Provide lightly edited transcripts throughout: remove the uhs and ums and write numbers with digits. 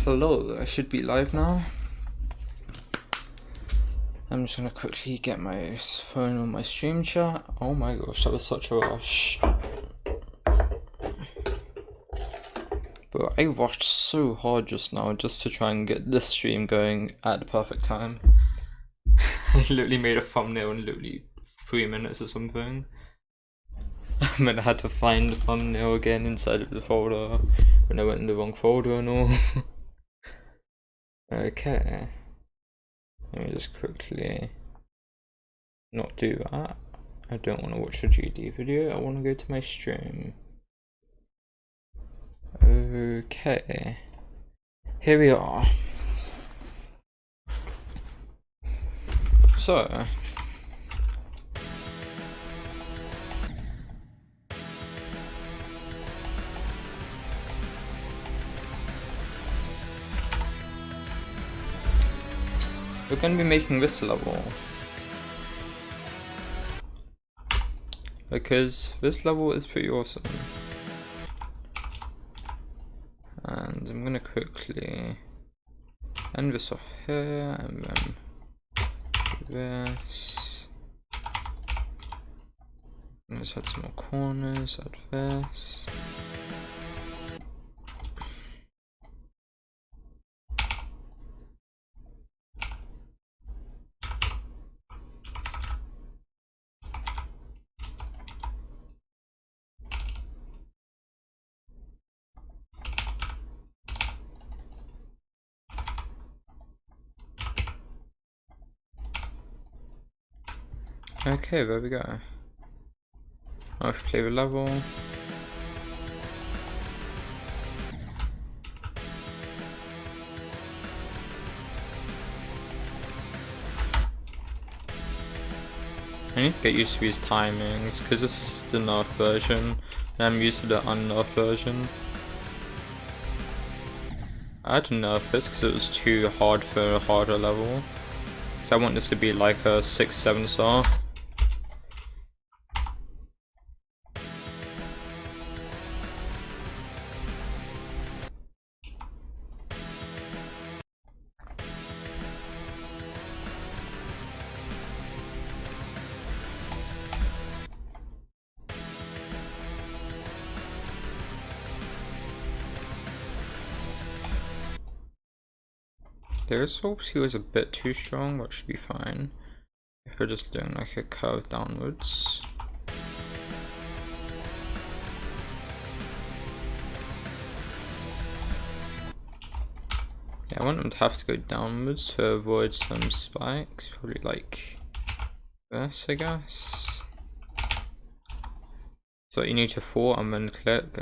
Hello, I should be live now. I'm just gonna quickly get my phone on my stream chat. Oh my gosh, that was such a rush. But I rushed so hard just now just to try and get this stream going at the perfect time. I literally made a thumbnail in literally 3 minutes or something. And then I had to find the thumbnail again inside of the folder when I went in the wrong folder and all. Okay. Let me just quickly not do that. I don't want to watch a GD video, I want to go to my stream. Okay. Here we are. So we're going to be making this level because this level is pretty awesome, and I'm going to quickly end this off here and then do this, and just add some more corners, add this. Okay, there we go. I'll play the level. I need to get used to these timings because this is the nerf version and I'm used to the unnerf version. I had to nerf this because it was too hard for a harder level. Because I want this to be like a 6-7 star. This hopes he was a bit too strong, but should be fine. If we're just doing like a curve downwards. Yeah, I want them to have to go downwards to avoid some spikes, probably like this, I guess. So you need to fall and then click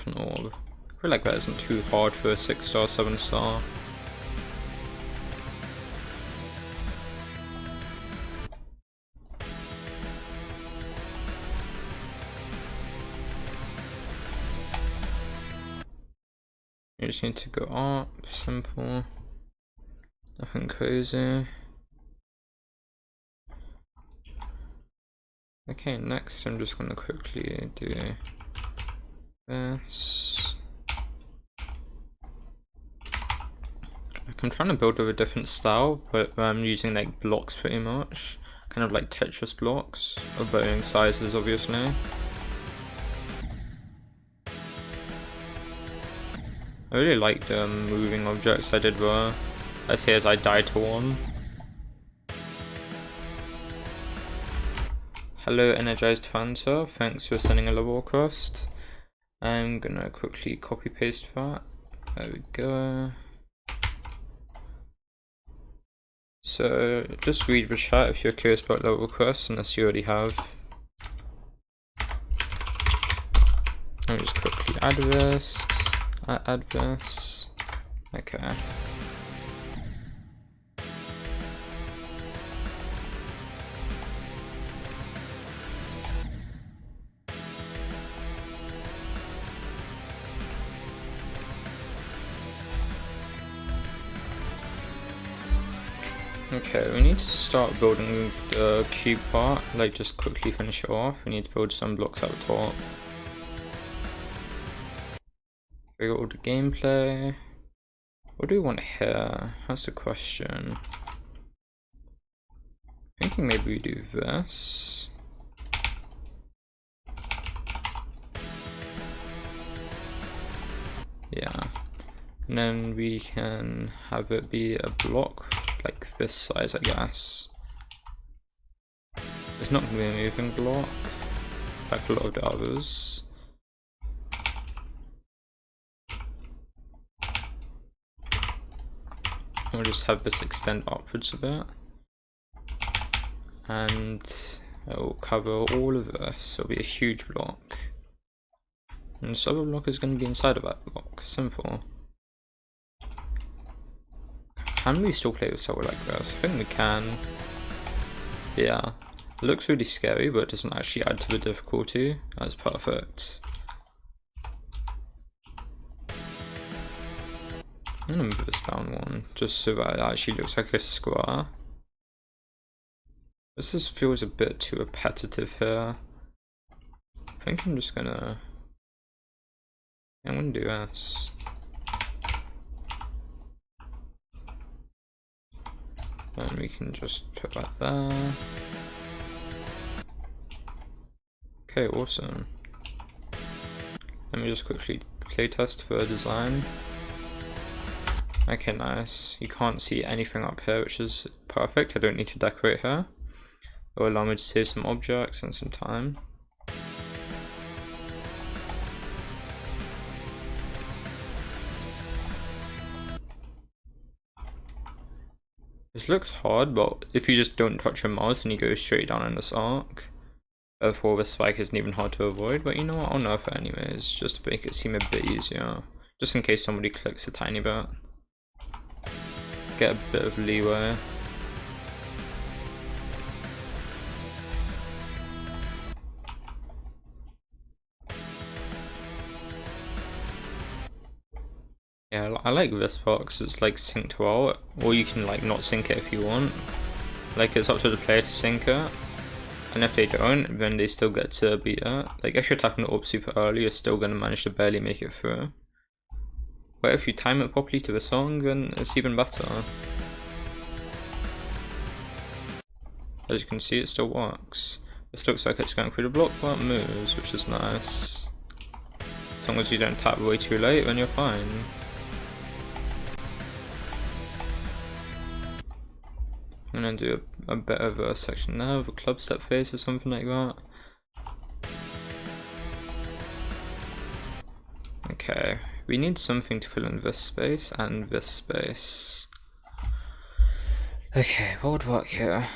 on orb. I feel like that isn't too hard for a 6-star, 7-star. You just need to go up, simple, nothing crazy. Okay, next I'm just gonna quickly do this. Like, I'm trying to build with a different style, but I'm using like blocks pretty much, kind of like Tetris blocks, of varying sizes obviously. I really like the moving objects I did there. As here as I die to one. Hello Energized Fanta, thanks for sending a level request. I'm gonna quickly copy paste that. There we go. So just read the chat if you're curious about level requests, unless you already have. Let me just quickly add this. Add this. Okay. Okay, we need to start building the cube part, like just quickly finish it off. We need to build some blocks at the top. We got all the gameplay. What do we want here? That's the question. Thinking maybe we do this. Yeah. And then we can have it be a block like this size, I guess. It's not going to be a moving block like a lot of the others. We'll just have this extend upwards a bit. And it will cover all of this. It'll be a huge block. And this other block is going to be inside of that block. Simple. Can we still play with somewhere like this? I think we can. Yeah. It looks really scary, but it doesn't actually add to the difficulty. That's perfect. I'm gonna move this down one, just so that it actually looks like a square. This just feels a bit too repetitive here. I think I'm just gonna... I'm gonna do this. Then we can just put that there. Okay, awesome. Let me just quickly playtest for a design. Okay, nice. You can't see anything up here, which is perfect. I don't need to decorate here. It will allow me to save some objects and some time. This looks hard, but if you just don't touch your mouse and you go straight down in this arc, therefore the spike isn't even hard to avoid. But you know what, I'll nerf it anyways, just to make it seem a bit easier. Just in case somebody clicks a tiny bit. Get a bit of leeway. Yeah, I like this part because it's like synced well, or you can like not sync it if you want. Like it's up to the player to sync it, and if they don't, then they still get to beat it. Like if you're tapping the orb super early, you're still gonna manage to barely make it through. But if you time it properly to the song, then it's even better. As you can see, it still works. This looks like it's going through the block, but it moves, which is nice. As long as you don't tap way too late, then you're fine. I'm gonna do a bit of a section there with a club step face or something like that. Okay, we need something to fill in this space and this space. Okay, what would work here?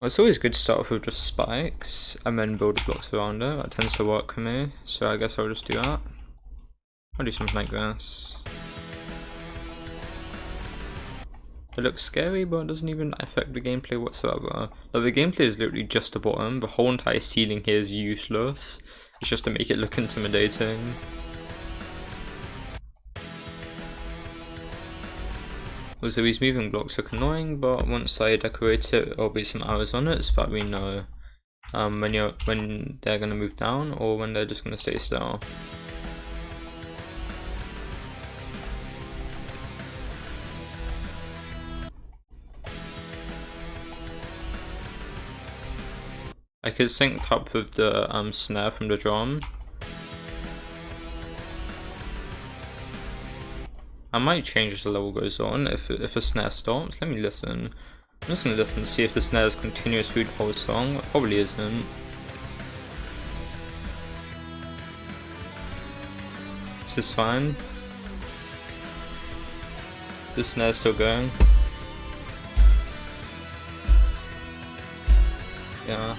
Well, it's always good to start off with just spikes and then build blocks around it. That tends to work for me, so I guess I'll just do that. I'll do something like this. It looks scary, but it doesn't even affect the gameplay whatsoever. Like, the gameplay is literally just the bottom. The whole entire ceiling here is useless. It's just to make it look intimidating. Also, these moving blocks look annoying, but once I decorate it, there'll be some arrows on it, so that we know when they're gonna move down or when they're just gonna stay still. I could sync up with the snare from the drum. I might change as the level goes on if a snare stops. Let me listen. I'm just gonna listen to see if the snare is continuous through the whole song. It probably isn't. This is fine. The snare's still going. Yeah.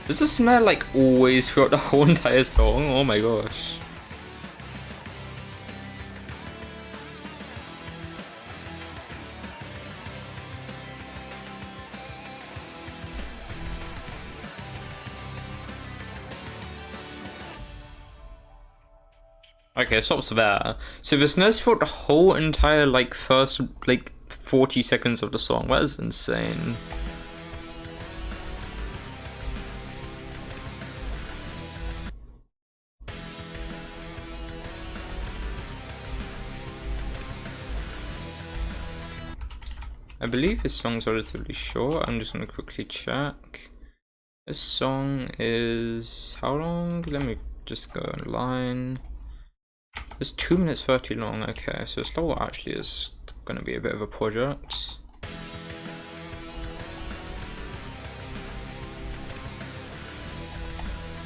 Does the snare like always throughout the whole entire song? Oh my gosh. Okay, stops there. So the snares throughout the whole entire like first like 40 seconds of the song. That is insane. I believe this song's relatively short. I'm just gonna quickly check. This song is how long? Let me just go online. It's 2 minutes 30 long. Okay, so this level actually is gonna be a bit of a project.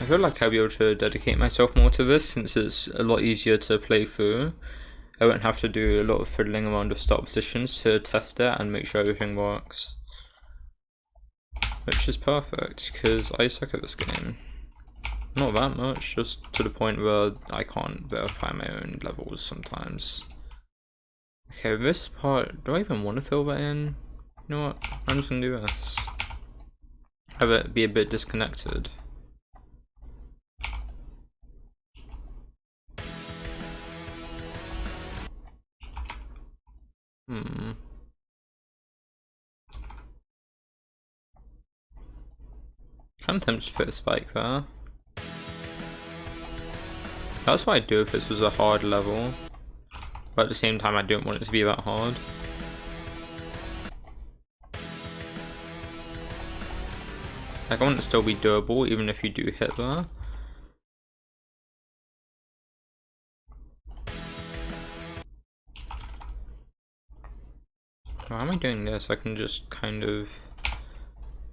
I feel like I'll be able to dedicate myself more to this since it's a lot easier to play through. I won't have to do a lot of fiddling around with start positions to test it and make sure everything works. Which is perfect, because I suck at this game. Not that much, just to the point where I can't verify my own levels sometimes. Okay, this part, do I even want to fill that in? You know what, I'm just gonna do this. Have it be a bit disconnected. Kind of tempted to put a spike there. That's what I'd do if this was a hard level. But at the same time, I don't want it to be that hard. Like, I want it to still be doable, even if you do hit there. Why am I doing this? I can just kind of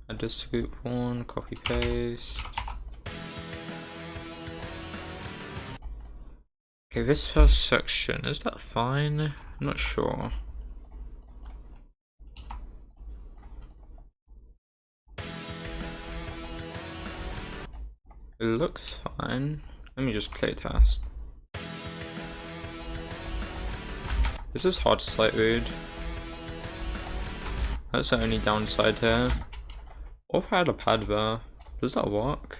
add this to group 1, copy paste. Okay, this first section, is that fine? I'm not sure. It looks fine. Let me just play test. This is hard slight read. That's the only downside here. What if I had a pad there? Does that work?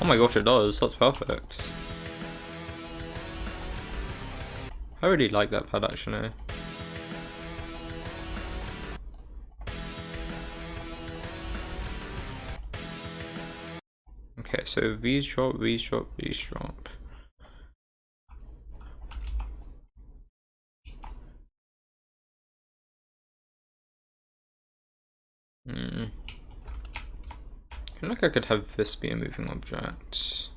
Oh my gosh, it does. That's perfect. I really like that pad actually. Okay, so V's drop, V's drop, V's drop. I feel like I could have this be a moving object.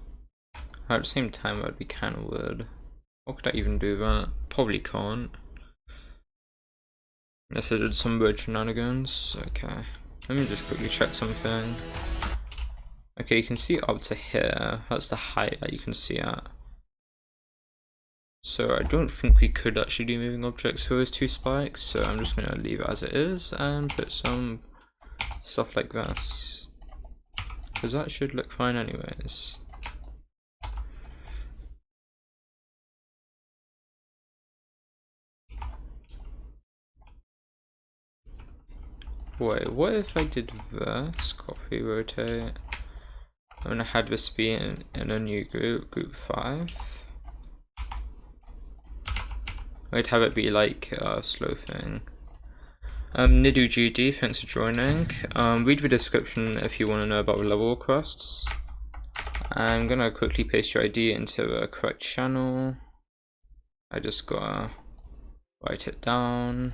At the same time, that'd be kind of weird. What could I even do that? Probably can't. Unless I did some weird shenanigans. Okay. Let me just quickly check something. Okay, you can see up to here. That's the height that you can see at. So I don't think we could actually do moving objects for those 2 spikes. So I'm just going to leave it as it is and put some stuff like this. Because that should look fine anyways. Wait, what if I did this? Copy, rotate. I'm gonna have this be in a new group, group 5. I'd have it be like a slow thing. Nidu GD, thanks for joining. Read the description if you want to know about the level requests. I'm gonna quickly paste your ID into the correct channel. I just gotta write it down.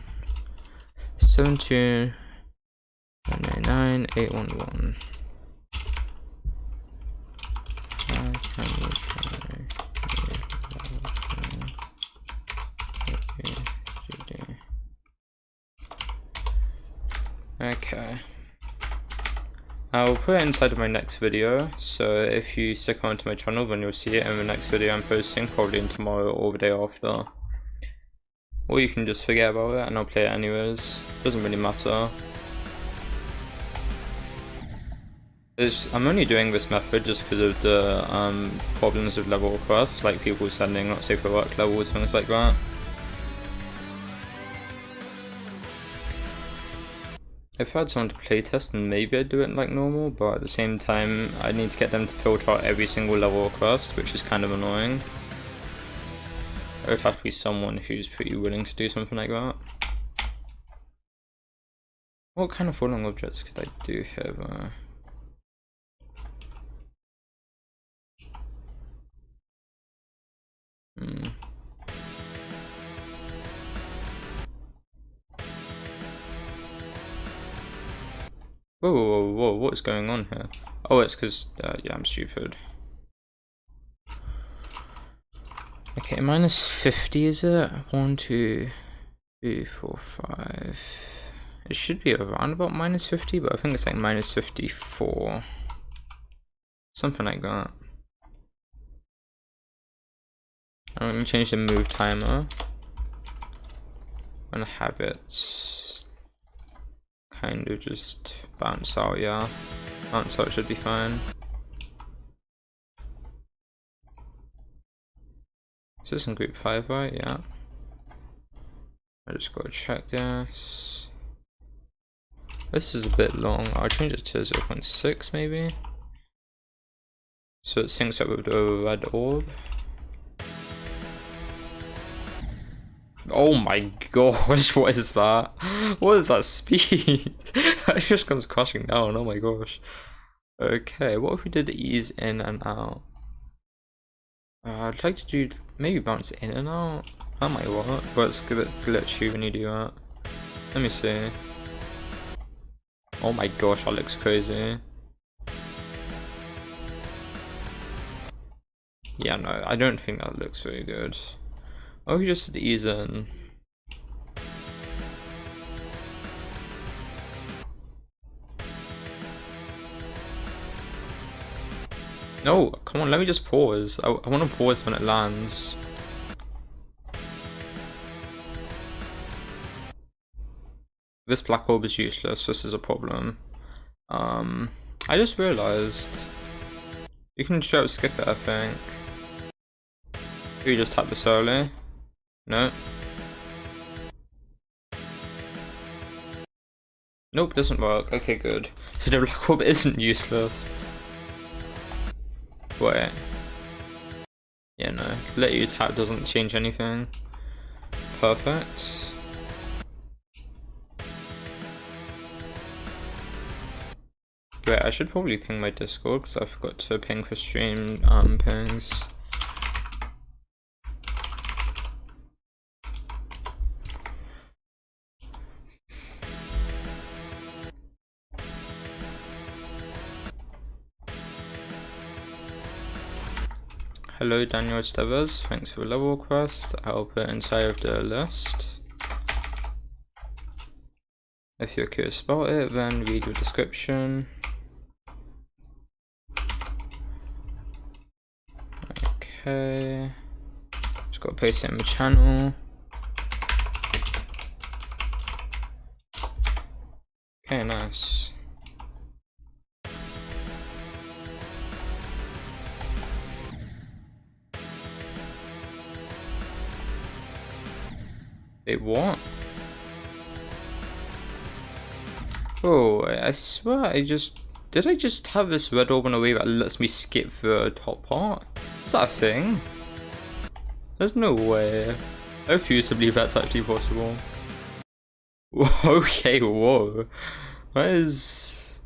72199 Okay. I'll put it inside of my next video, so if you stick on to my channel then you'll see it in the next video I'm posting, probably in tomorrow or the day after. Or you can just forget about it and I'll play it anyways, doesn't really matter. I'm only doing this method just because of the problems with level requests, like people sending not safe for work levels, things like that. If I had someone to playtest, then maybe I'd do it like normal, but at the same time I need to get them to filter out every single level request, which is kind of annoying. It would have to be someone who's pretty willing to do something like that. What kind of falling objects could I do here though? Whoa, whoa, whoa, what's going on here? Oh, it's because, yeah, I'm stupid. Okay, minus 50 is it? 1, 2, 3, 4, 5. It should be around about minus 50, but I think it's like minus 54. Something like that. I'm going to change the move timer. I'm going to have it kind of just bounce out, yeah. Bounce out should be fine. Is this in group 5, right? Yeah. I just gotta check this. This is a bit long. I'll change it to 0.6 maybe. So it syncs up with the red orb. Oh my gosh, what is that? What is that speed? That just comes crashing down, oh my gosh. Okay, what if we did ease in and out? I'd like to do, maybe bounce in and out. That might work, but it's a bit glitchy when you do that. Let me see. Oh my gosh, that looks crazy. Yeah, no, I don't think that looks very good. Oh, we just did ease in. No, come on, let me just pause. I want to pause when it lands. This black orb is useless, this is a problem. I just realized you can straight up skip it, I think. You just tap this early. No. Nope, doesn't work. Okay, good. So the black orb isn't useless. Wait. Yeah, no. Let you tap doesn't change anything. Perfect. Wait, I should probably ping my Discord because I forgot to ping for stream pings. Hello Daniel Stevers, thanks for the level request. I'll put it inside of the list. If you're curious about it, then read your description. Okay, just gotta paste it in the channel. Okay, nice. Wait, what? Oh, I swear I just... Did I just have this red orb in a way that lets me skip the top part? Is that a thing? There's no way. I refuse to believe that's actually possible. Okay, whoa. That is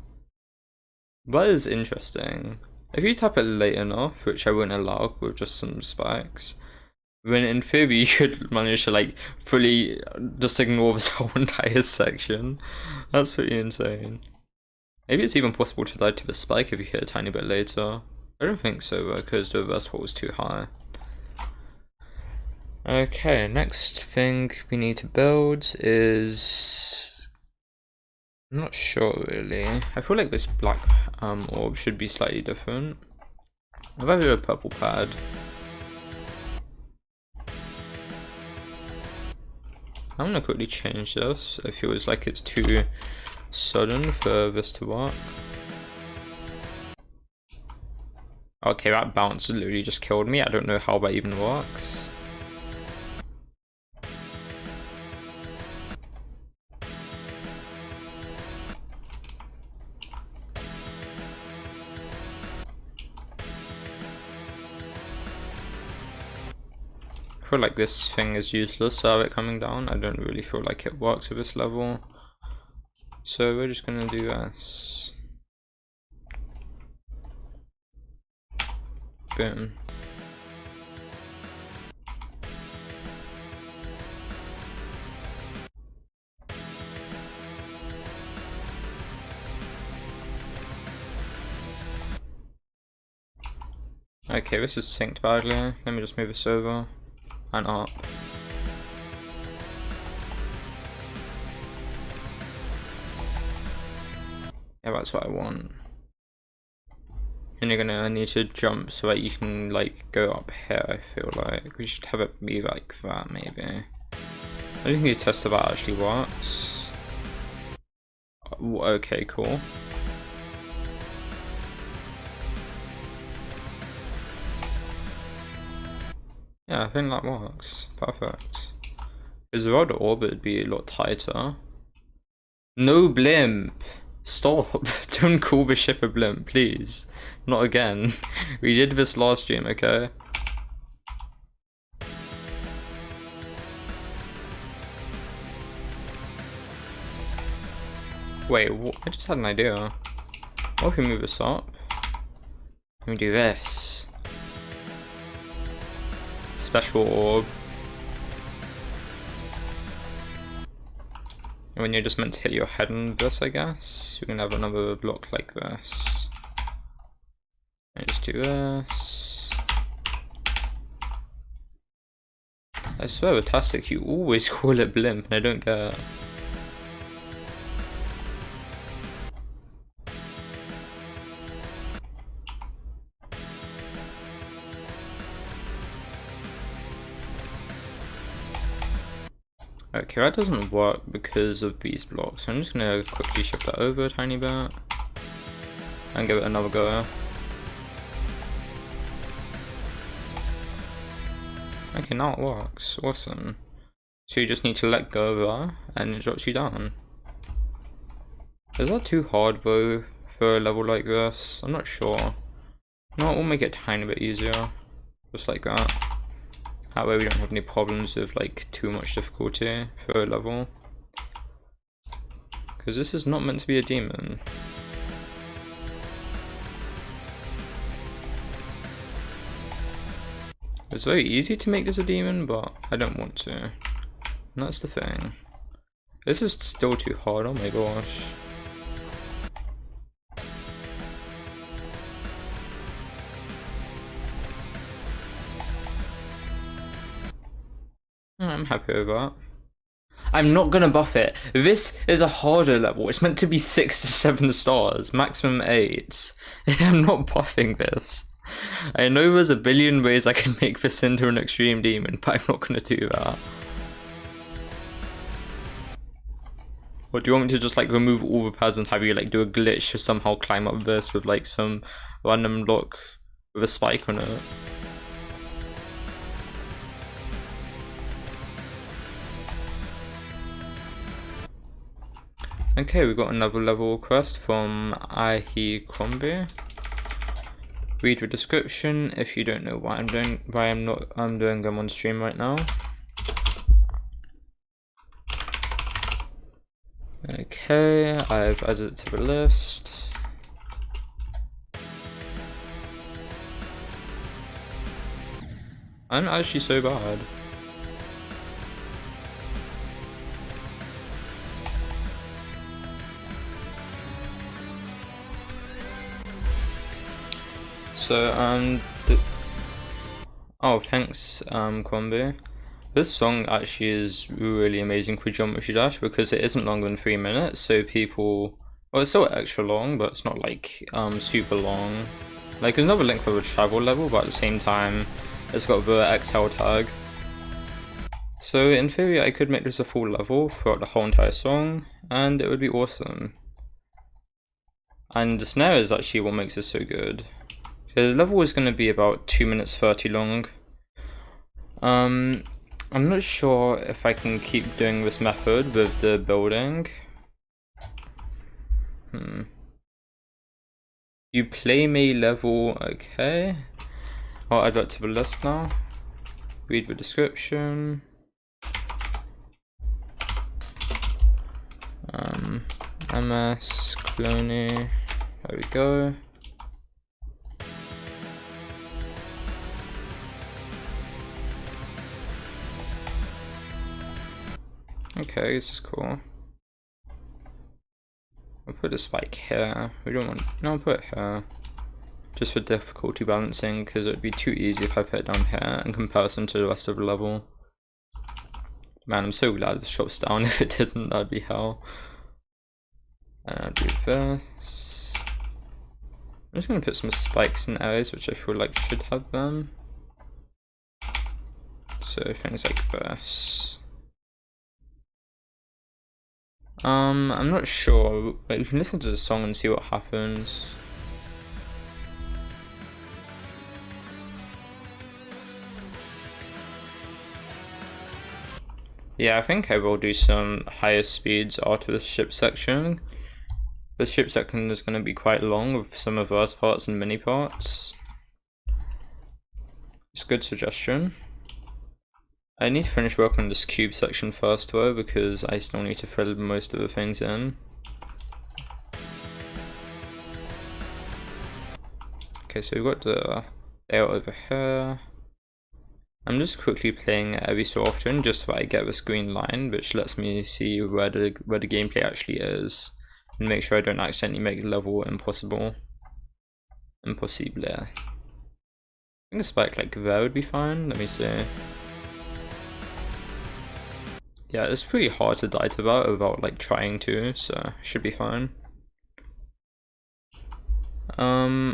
interesting. If you tap it late enough, which I wouldn't allow with just some spikes, then in theory you could manage to like fully just ignore this whole entire section. That's pretty insane. Maybe it's even possible to die to the spike if you hit a tiny bit later. I don't think so though, because the reverse hole is too high. Okay, next thing we need to build is... I'm not sure really. I feel like this black orb should be slightly different. I've got a purple pad. I'm gonna quickly change this. It feels like it's too sudden for this to work. Okay, that bounce literally just killed me. I don't know how that even works. I feel like this thing is useless, so have it coming down. I don't really feel like it works at this level. So we're just gonna do this. Boom. Okay, this is synced badly. Let me just move this over and up. Yeah, that's what I want. And you're gonna need to jump so that you can like go up here. I feel like we should have it be like that maybe. I don't think you test if that actually works. Okay, cool. Yeah, I think that works. Perfect. Because the other orbit would be a lot tighter. No blimp! Stop! Don't call the ship a blimp, please. Not again. We did this last stream, okay? Wait, what? I just had an idea. What if we move this up? Let me do this. Special orb. And when you're just meant to hit your head on this, I guess, you can have another block like this. And just do this. I swear with Tastic, you always call it blimp, and I don't get it. Okay, that doesn't work because of these blocks. So I'm just gonna quickly shift that over a tiny bit and give it another go. Okay, now it works. Awesome. So you just need to let go of that and it drops you down. Is that too hard though for a level like this? I'm not sure. No, we'll make it a tiny bit easier. Just like that. That way we don't have any problems with like too much difficulty for a level. Because this is not meant to be a demon. It's very easy to make this a demon, but I don't want to. And that's the thing. This is still too hard, oh my gosh. I'm happy with that. I'm not gonna buff it. This is a harder level. It's meant to be 6 to 7 stars, maximum 8. I'm not buffing this. I know there's a billion ways I can make this into an extreme demon, but I'm not gonna do that. Or do you want me to just like remove all the pads and have you like do a glitch to somehow climb up this with like some random block with a spike on it? Okay, we got another level request from Ahi Kombi. Read the description if you don't know why I'm doing them on stream right now. Okay, I've added it to the list. I'm not actually so bad. So, oh, thanks, Kwambi. This song actually is really amazing for Geometry Dash because it isn't longer than 3 minutes, so people, well, it's still extra long, but it's not like, super long. Like, there's another link for the travel level, but at the same time, it's got the XL tag. So, in theory, I could make this a full level throughout the whole entire song, and it would be awesome. And the snare is actually what makes it so good. The level is going to be about 2 minutes 30 long. I'm not sure if I can keep doing this method with the building. You play me level, okay. I'll add that to the list now. Read the description. MS Cloney, there we go. Okay, this is cool. I'll put a spike here. We don't want, no, I'll put it here. just for difficulty balancing, because it would be too easy if I put it down here in comparison to the rest of the level. Man, I'm so glad this drops down. If it didn't, that'd be hell. And I'll do this. I'm just gonna put some spikes in areas which I feel like should have them. So things like this. I'm not sure, but you can listen to the song and see what happens. Yeah, I think I will do some higher speeds after the ship section. The ship section is going to be quite long with some of those parts and mini parts. It's a good suggestion. I need to finish working on this cube section first though, because I still need to fill most of the things in. Okay, so we've got the layout over here. I'm just quickly playing it every so often just so I get this green line, which lets me see where the gameplay actually is, and make sure I don't accidentally make the level impossible. Impossible. I think a spike like there would be fine. Let me see. Yeah, it's pretty hard to die to that without like trying to, so should be fine.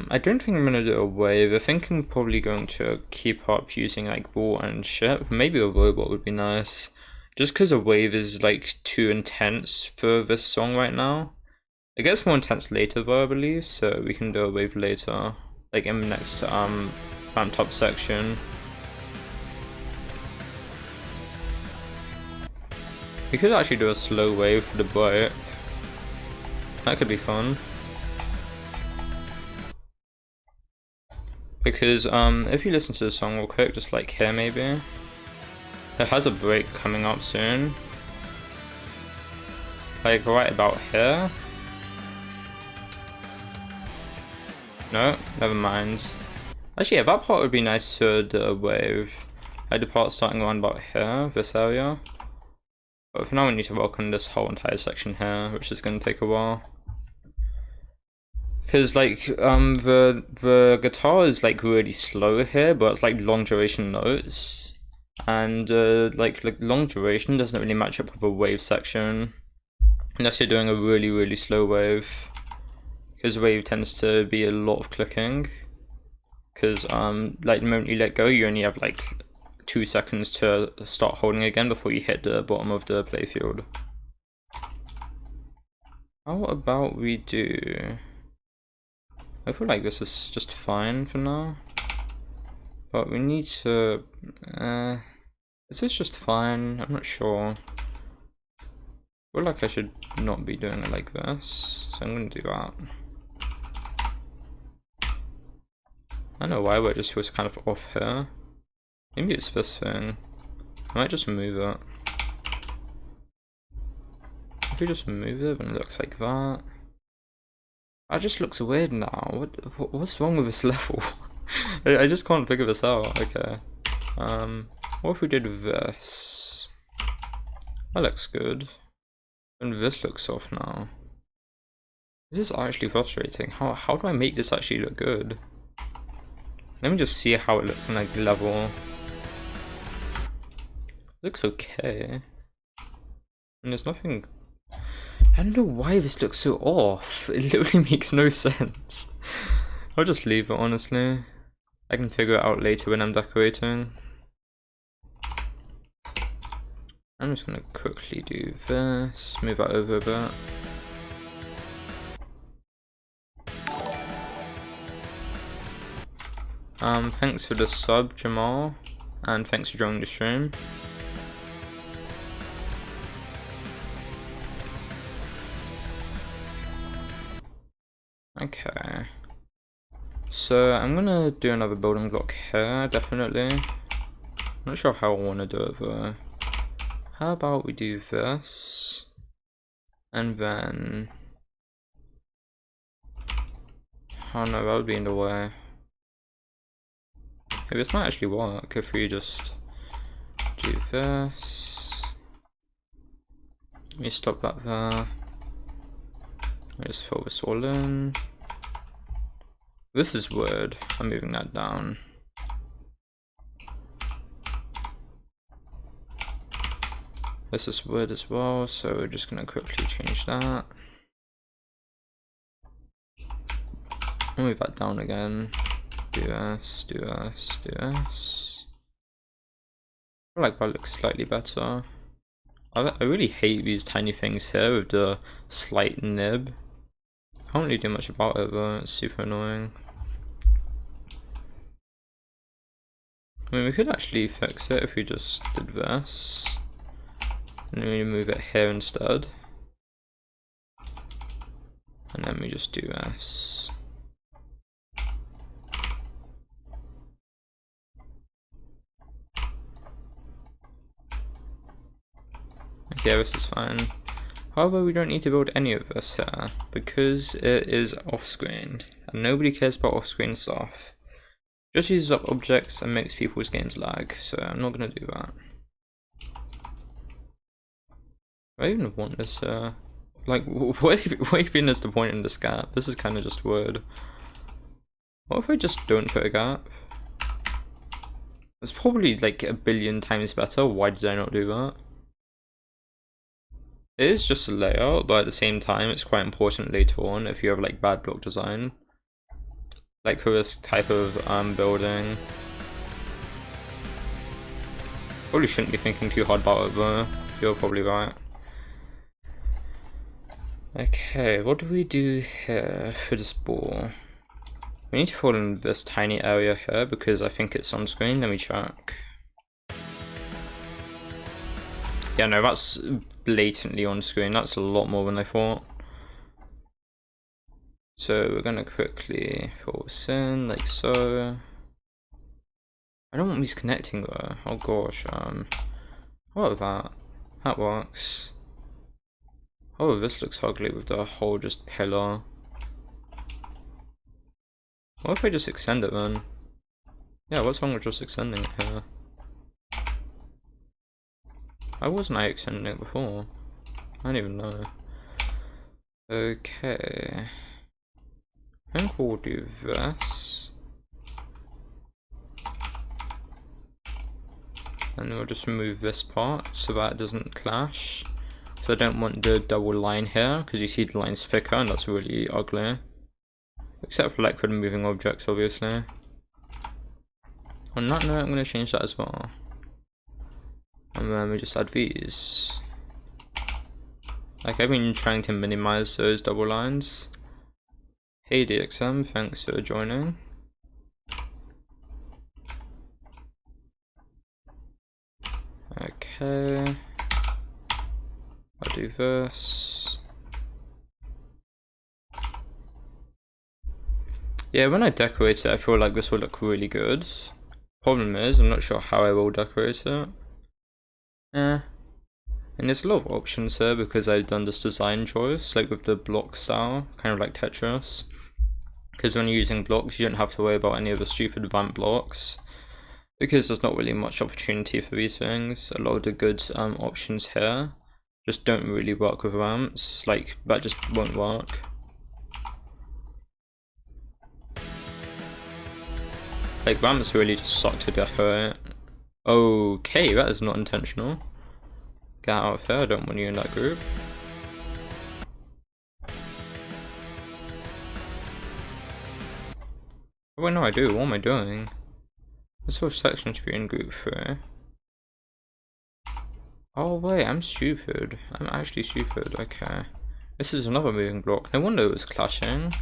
I don't think I'm gonna do a wave. I think I'm probably going to keep up using like ball and ship. Maybe a robot would be nice. Just because a wave is like too intense for this song right now. It gets more intense later though, I believe, so we can do a wave later. Like in the next ramp top section. We could actually do a slow wave for the break. That could be fun. Because if you listen to the song real quick, just like here maybe, it has a break coming up soon. Like right about here. No, never mind. Actually, yeah, that part would be nice for the wave. Like the part starting around about here, this area. But for now we need to work on this whole entire section here, which is going to take a while. Because like the guitar is like really slow here, but it's like long duration notes, and like long duration doesn't really match up with a wave section unless you're doing a really slow wave, because wave tends to be a lot of clicking. Because like the moment you let go, you only have like 2 seconds to start holding again before you hit the bottom of the playfield. How about we do? I feel like this is just fine for now, but we need to, is this just fine? I'm not sure. I feel like I should not be doing it like this, so I'm going to do that. I don't know why, but it just feels kind of off here. Maybe it's this thing. I might just move it. If we just move it, then it looks like that. That just looks weird now. What's wrong with this level? I just can't figure this out. Okay. What if we did this? That looks good. And this looks off now. This is actually frustrating. How do I make this actually look good? Let me just see how it looks in like level. It looks okay. And there's nothing. I don't know why this looks so off. It literally makes no sense. I'll just leave it, honestly. I can figure it out later when I'm decorating. I'm just gonna quickly do this, move that over a bit. Thanks for the sub, Jamal, and thanks for joining the stream. Okay, so I'm gonna do another building block here, definitely. I'm not sure how I want to do it though. How about we do this, and then, oh no, that would be in the way. Maybe this might actually work if we just do this. Let me stop that there. Just fill this all in. This is weird. I'm moving that down. This is weird as well, so we're just gonna quickly change that. Move that down again. Do this, do this, do this. I feel like that looks slightly better. I really hate these tiny things here with the slight nib. Can't really do much about it though, it's super annoying. I mean, we could actually fix it if we just did this. And then we move it here instead. And then we just do this. Okay, this is fine. However, we don't need to build any of this here because it is off-screen and nobody cares about off-screen stuff. Just uses up objects and makes people's games lag, so I'm not gonna do that. Do I even want this like, what even is the point in this gap? This is kind of just weird. What if I just don't put a gap? It's probably like a billion times better. Why did I not do that? It is just a layout, but at the same time it's quite important later on if you have like bad block design. Like for this type of building. Probably shouldn't be thinking too hard about it though. You're probably right. Okay, what do we do here for this ball? We need to fill in this tiny area here because I think it's on screen. Let me check. Yeah, no, that's blatantly on screen. That's a lot more than I thought. So we're gonna quickly fill this in like so. I don't want these connecting though. Oh gosh. What about that? That works. Oh, this looks ugly with the whole just pillar. What if I just extend it then? Yeah, what's wrong with just extending it here? Why wasn't I extending it before? I don't even know. Okay. I think we'll do this. And we'll just remove this part so that it doesn't clash. So I don't want the double line here because you see the line's thicker and that's really ugly. Except for like for the moving objects, obviously. On that note, I'm going to change that as well. And then we just add these. Like I've been trying to minimize those double lines. Hey DXM, thanks for joining. Okay. I'll do this. Yeah, when I decorate it, I feel like this will look really good. Problem is, I'm not sure how I will decorate it. And there's a lot of options here because I've done this design choice, like with the block style, kind of like Tetris. Because when you're using blocks, you don't have to worry about any of the stupid ramp blocks. Because there's not really much opportunity for these things. A lot of the good options here just don't really work with ramps, like that just won't work. Like ramps really just suck to decorate. Okay, that is not intentional. Get out of here, I don't want you in that group. Oh wait, no I do, what am I doing? This whole section should be in group 3. Oh wait, I'm stupid. I'm actually stupid, okay. This is another moving block. No wonder it was clashing.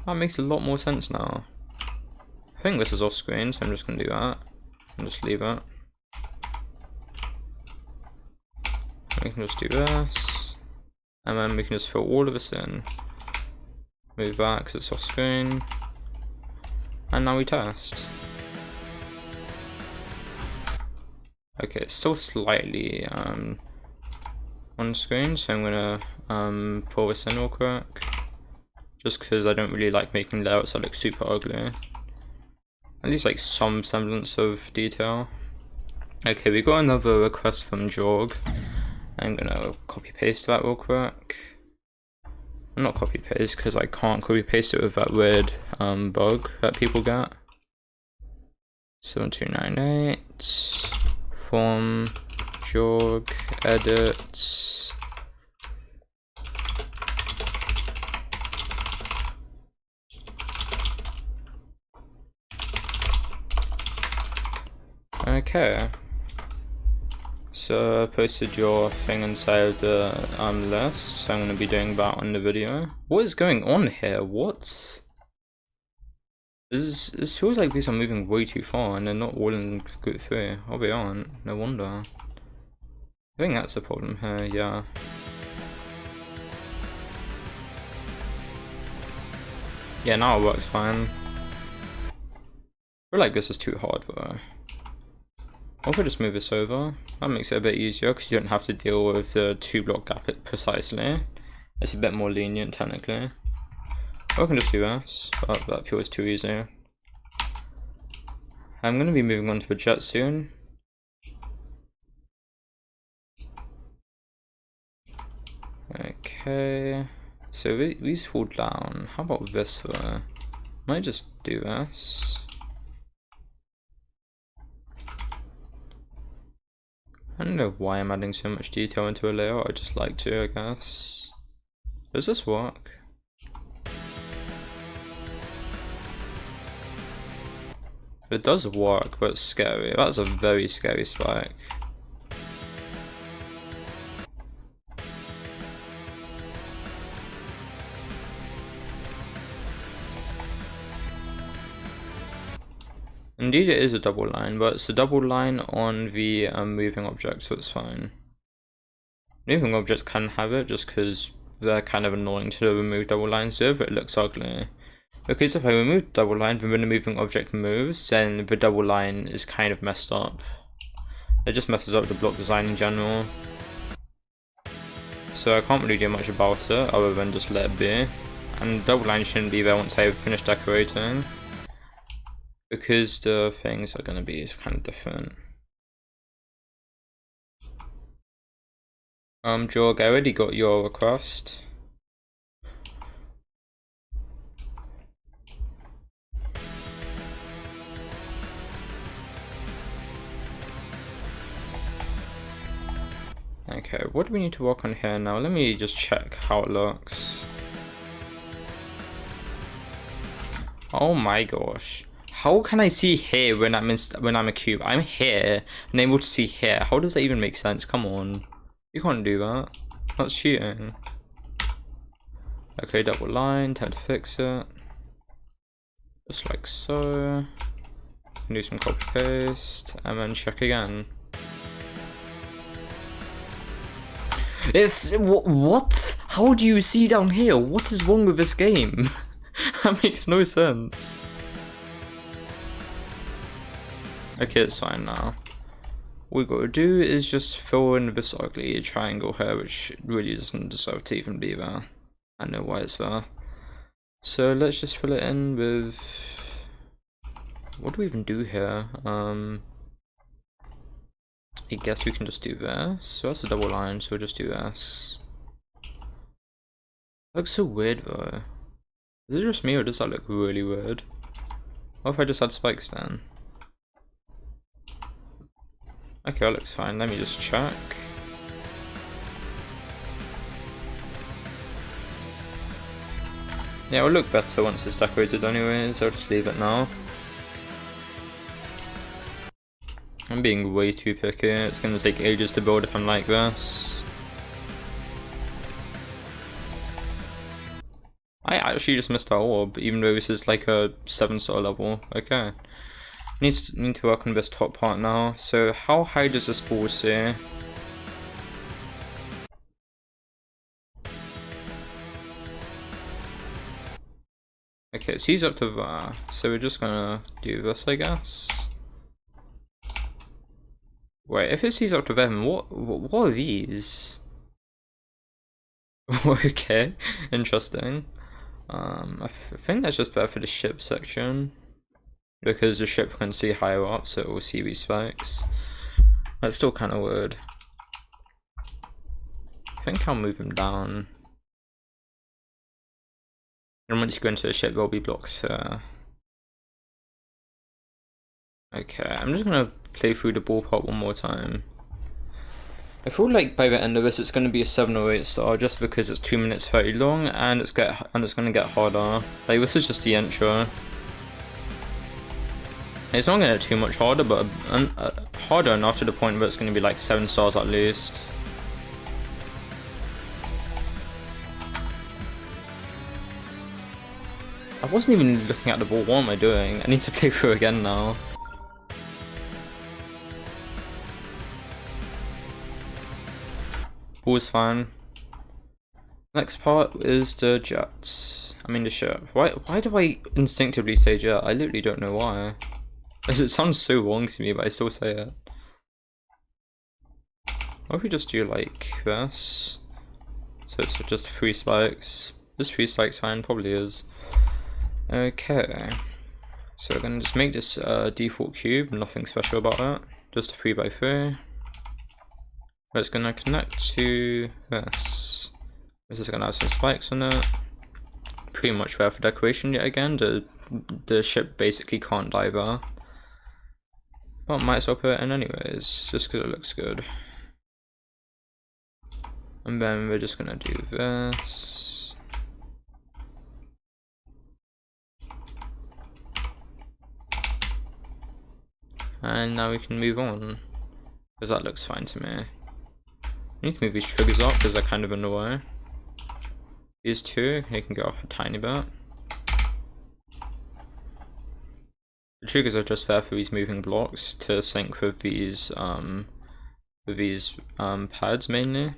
That makes a lot more sense now. I think this is off screen, so I'm just gonna do that. And just leave it. We can just do this. And then we can just fill all of this in. Move back because it's off screen. And now we test. Okay, it's still slightly on screen, so I'm gonna pull this in real quick. Just because I don't really like making layouts that look super ugly. At least like some semblance of detail. Okay, we got another request from Jorg. I'm gonna copy paste that real quick. Not copy paste, because I can't copy paste it with that weird bug that people get. 7298 from jog edit. Okay. So I posted your thing inside the list, so I'm going to be doing that on the video. What is going on here? What? This feels like these are moving way too far and they're not all in group 3. Oh, they aren't. No wonder. I think that's the problem here, yeah. Yeah, now it works fine. I feel like this is too hard though. Or if I just move this over, that makes it a bit easier because you don't have to deal with the 2-block gap precisely. It's a bit more lenient technically. Or I can just do this, but that feels too easy. I'm going to be moving on to the jet soon. Okay, so these fall down. How about this though? Might just do this. I don't know why I'm adding so much detail into a layout, I just like to, I guess. Does this work? It does work, but it's scary. That's a very scary spike. Indeed it is a double line, but it's a double line on the moving object, so it's fine. Moving objects can have it just because they're kind of annoying to remove double lines with, but it looks ugly. Because if I remove the double line when the moving object moves, then the double line is kind of messed up. It just messes up the block design in general. So I can't really do much about it other than just let it be. And the double line shouldn't be there once I've finished decorating, because the things are going to be kind of different. Jorg, I already got your request. Okay, what do we need to work on here now? Let me just check how it looks. Oh my gosh. How can I see here when I'm a cube? I'm here and able to see here. How does that even make sense? Come on. You can't do that. That's cheating. Okay, double line, time to fix it. Just like so. Do some copy paste and then check again. It's what? How do you see down here? What is wrong with this game? That makes no sense. Okay, it's fine now. What we gotta do is just fill in this ugly triangle here, which really doesn't deserve to even be there. I know why it's there. So let's just fill it in with... what do we even do here? I guess we can just do this. So that's a double line, so we'll just do this. It looks so weird though. Is it just me or does that look really weird? What if I just add spikes then? Okay, that looks fine. Let me just check. Yeah, it'll look better once it's decorated anyways. I'll just leave it now. I'm being way too picky. It's going to take ages to build if I'm like this. I actually just missed our orb, even though this is like a 7-star level. Okay. Need to work on this top part now. So how high does this ball see? Okay, it sees up to there. So we're just gonna do this, I guess. Wait, if it sees up to them, what are these? Okay, interesting. I think that's just there for the ship section, because the ship can see higher up, so it will see these spikes. That's still kind of weird. I think I'll move them down. And once you go into the ship, there'll be blocks here. Okay, I'm just gonna play through the ballpark one more time. I feel like by the end of this it's going to be a 7 or 8 star just because it's 2 minutes 30 long and it's going to get harder. Like, this is just the intro. It's not going to get too much harder, but harder enough to the point where it's going to be like 7 stars at least. I wasn't even looking at the ball. What am I doing? I need to play through again now. Ball's fine. Next part is the jets. I mean the ship. Why do I instinctively say jet? I literally don't know why. It sounds so wrong to me, but I still say it. What if we just do like this? So it's just 3 spikes. This 3 spikes fine, probably is. Okay. So we're gonna just make this default cube, nothing special about it. Just a 3x3. It's gonna connect to this. This is gonna have some spikes on it. Pretty much there for decoration yet again. The ship basically can't die there. But might as well put it in anyways, just because it looks good. And then we're just gonna do this. And now we can move on, because that looks fine to me. I need to move these triggers up because they're kind of in the way. These two, they can go off a tiny bit. The triggers are just there for these moving blocks to sync with these pads mainly.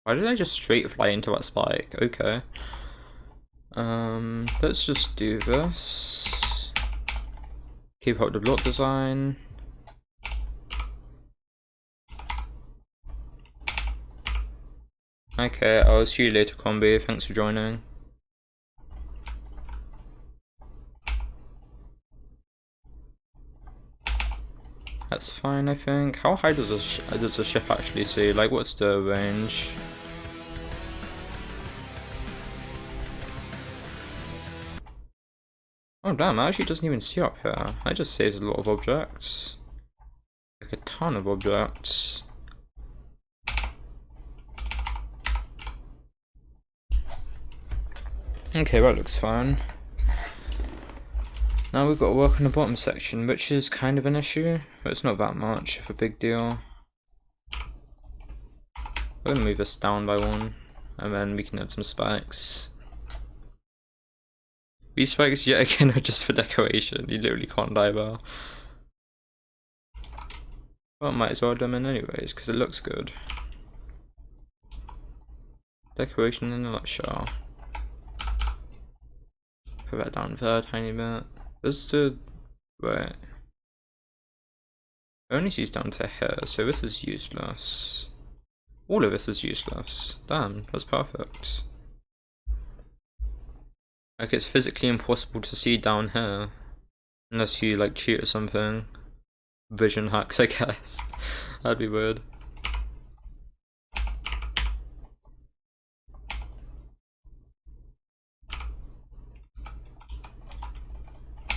Why did I just straight fly into that spike? Okay. Let's just do this. Keep up the block design. Okay, I'll see you later, Combi. Thanks for joining. That's fine, I think. How high does the ship actually see? Like, what's the range? Oh damn, it actually doesn't even see up here. That just saves a lot of objects. Like a ton of objects. Okay, that looks fine. Now we've got to work on the bottom section, which is kind of an issue, but it's not that much of a big deal. We're gonna move this down by 1, and then we can add some spikes. These spikes yet again are just for decoration, you literally can't die there. Well, might as well add them in anyways, because it looks good. Decoration in a nutshell. Put that down there a tiny bit. This the right. It only sees down to here, so this is useless. All of this is useless. Damn, that's perfect. Like, it's physically impossible to see down here. Unless you like cheat or something. Vision hacks, I guess. That'd be weird.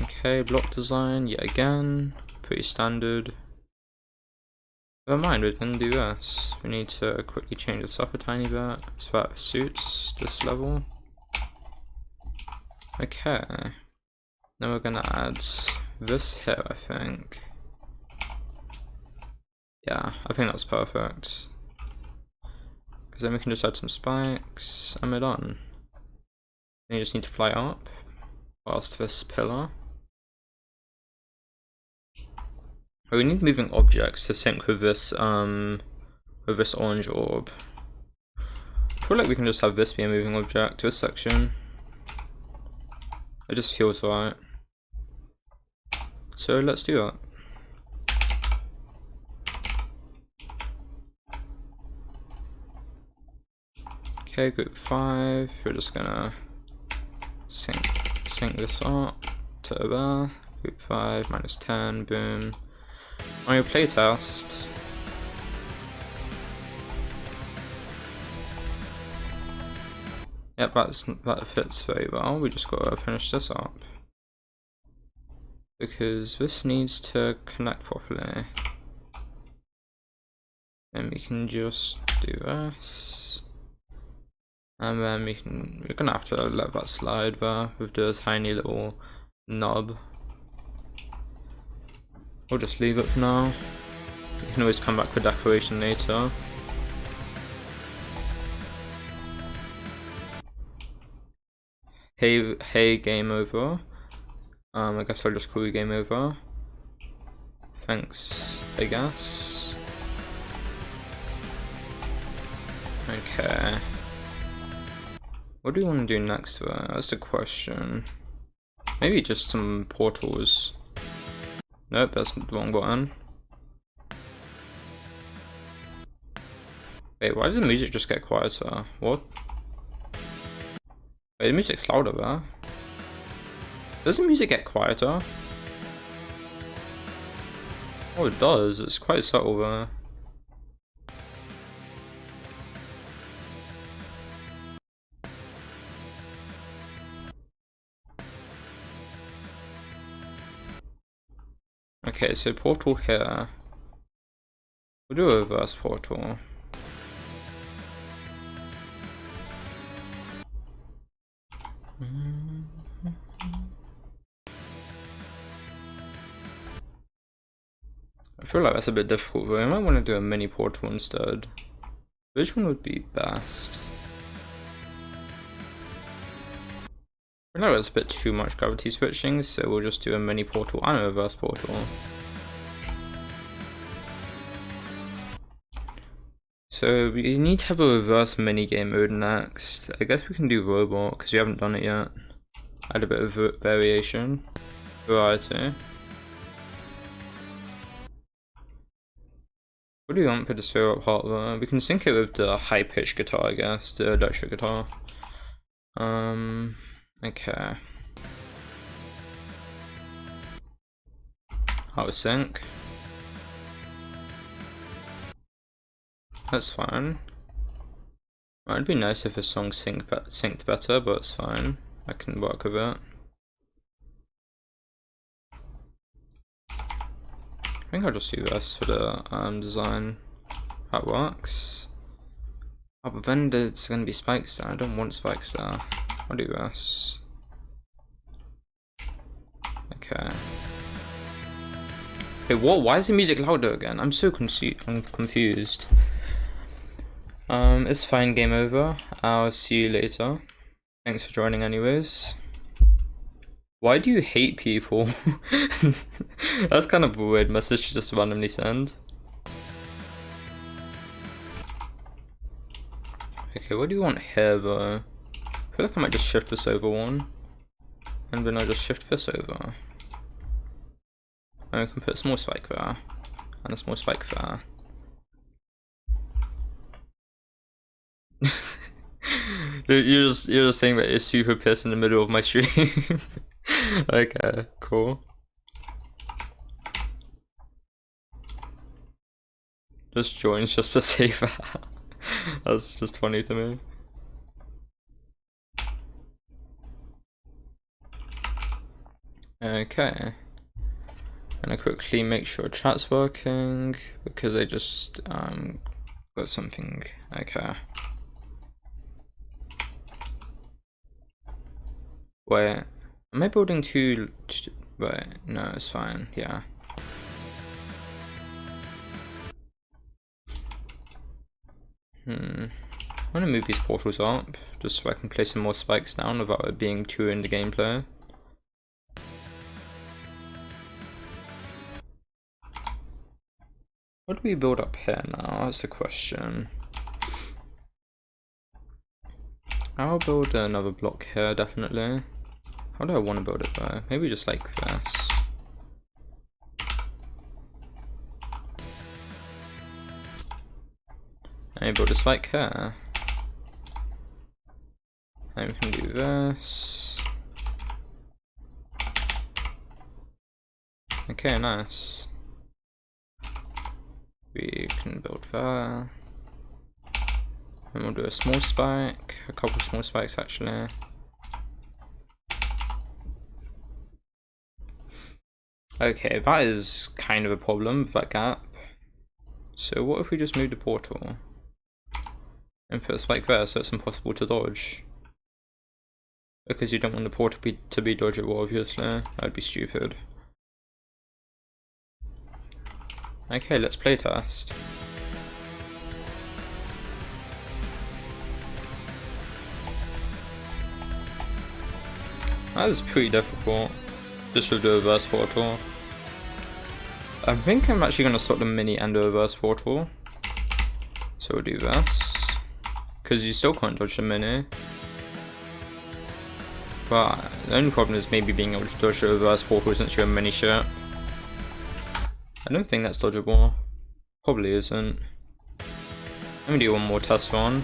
Okay, block design yet again. Pretty standard. Never mind, we can do this. We need to quickly change this up a tiny bit so that it suits this level. Okay. Now we're gonna add this here, I think. Yeah, I think that's perfect. Because then we can just add some spikes and we're done. And you just need to fly up past this pillar. Oh, we need moving objects to sync with this orange orb. I feel like we can just have this be a moving object, this section. It just feels right. So let's do that. Okay, group 5, we're just gonna sync this up to there. Group 5, -10, boom. On your playtest, Yep, that fits very well. We just gotta finish this up. Because this needs to connect properly. And we can just do this. And then we're gonna have to let that slide there with the tiny little knob. We'll just leave it for now. We can always come back for decoration later. Hey, game over. I guess I'll just call you game over. Thanks, I guess. Okay. What do we want to do next though? That's the question. Maybe just some portals. Nope, that's the wrong button. Wait, why did the music just get quieter? What? Wait, the music's louder there. Does the music get quieter? Oh, it does. It's quite subtle there. Okay, so portal here. We'll do a reverse portal. I feel like that's a bit difficult, but I might want to do a mini portal instead. Which one would be best? I know it's a bit too much gravity switching, so we'll just do a mini portal and a reverse portal. So we need to have a reverse mini game mode next. I guess we can do robot because we haven't done it yet. Add a bit of variation, variety. What do we want for the sphere up part there? We can sync it with the high pitched guitar, I guess, the electric guitar. Okay. Out of sync. That's fine. Well, it'd be nice if the song synced better, but it's fine. I can work with it. I think I'll just do this for the design. That works. Oh, but then there's gonna be spikes there. I don't want spikes there. I'll do this. Okay. Hey, what? Why is the music louder again? I'm so confused. It's fine, game over. I'll see you later. Thanks for joining anyways. Why do you hate people? That's kind of a weird message to just randomly send. Okay, what do you want here though? I feel like I might just shift this over one. And then I'll just shift this over. And we can put a small spike there. And a small spike there. You're just saying that you're super pissed in the middle of my stream. Okay, cool. Just joins just to say that. That's just funny to me. Okay. Gonna quickly make sure chat's working because I just got something. Okay. Wait, am I building two? Wait, no, it's fine. Yeah. I'm gonna move these portals up just so I can place some more spikes down without it being too in the gameplay. What do we build up here now? That's the question. I'll build another block here, definitely. How do I want to build it though? Maybe just like this. And build a spike here. And we can do this. Okay, nice. We can build there. And we'll do a small spike, a couple small spikes actually. Okay, that is kind of a problem with that gap. So what if we just move the portal and put a spike there so it's impossible to dodge? Because you don't want the portal to be dodgeable, obviously. That'd be stupid. Okay, let's play test. That is pretty difficult, just with the reverse portal. I think I'm actually going to stop the mini and the reverse portal. So we'll do this. Because you still can't dodge the mini. But the only problem is maybe being able to dodge the reverse portal since you're a mini shit. I don't think that's dodgeable. Probably isn't. Let me do one more test run.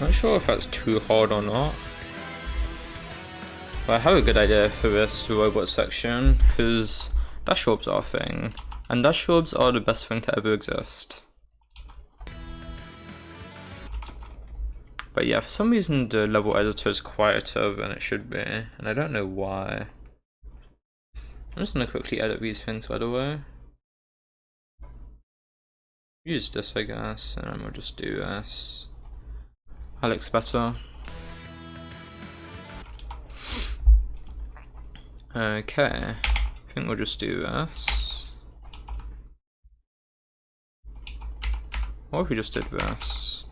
Not sure if that's too hard or not. But I have a good idea for this robot section, because dash orbs are a thing. And dash orbs are the best thing to ever exist. But yeah, for some reason the level editor is quieter than it should be, and I don't know why. I'm just gonna quickly edit these things by the way. Use this I guess, and then we'll just do this. That looks better. Okay, I think we'll just do this. What if we just did this?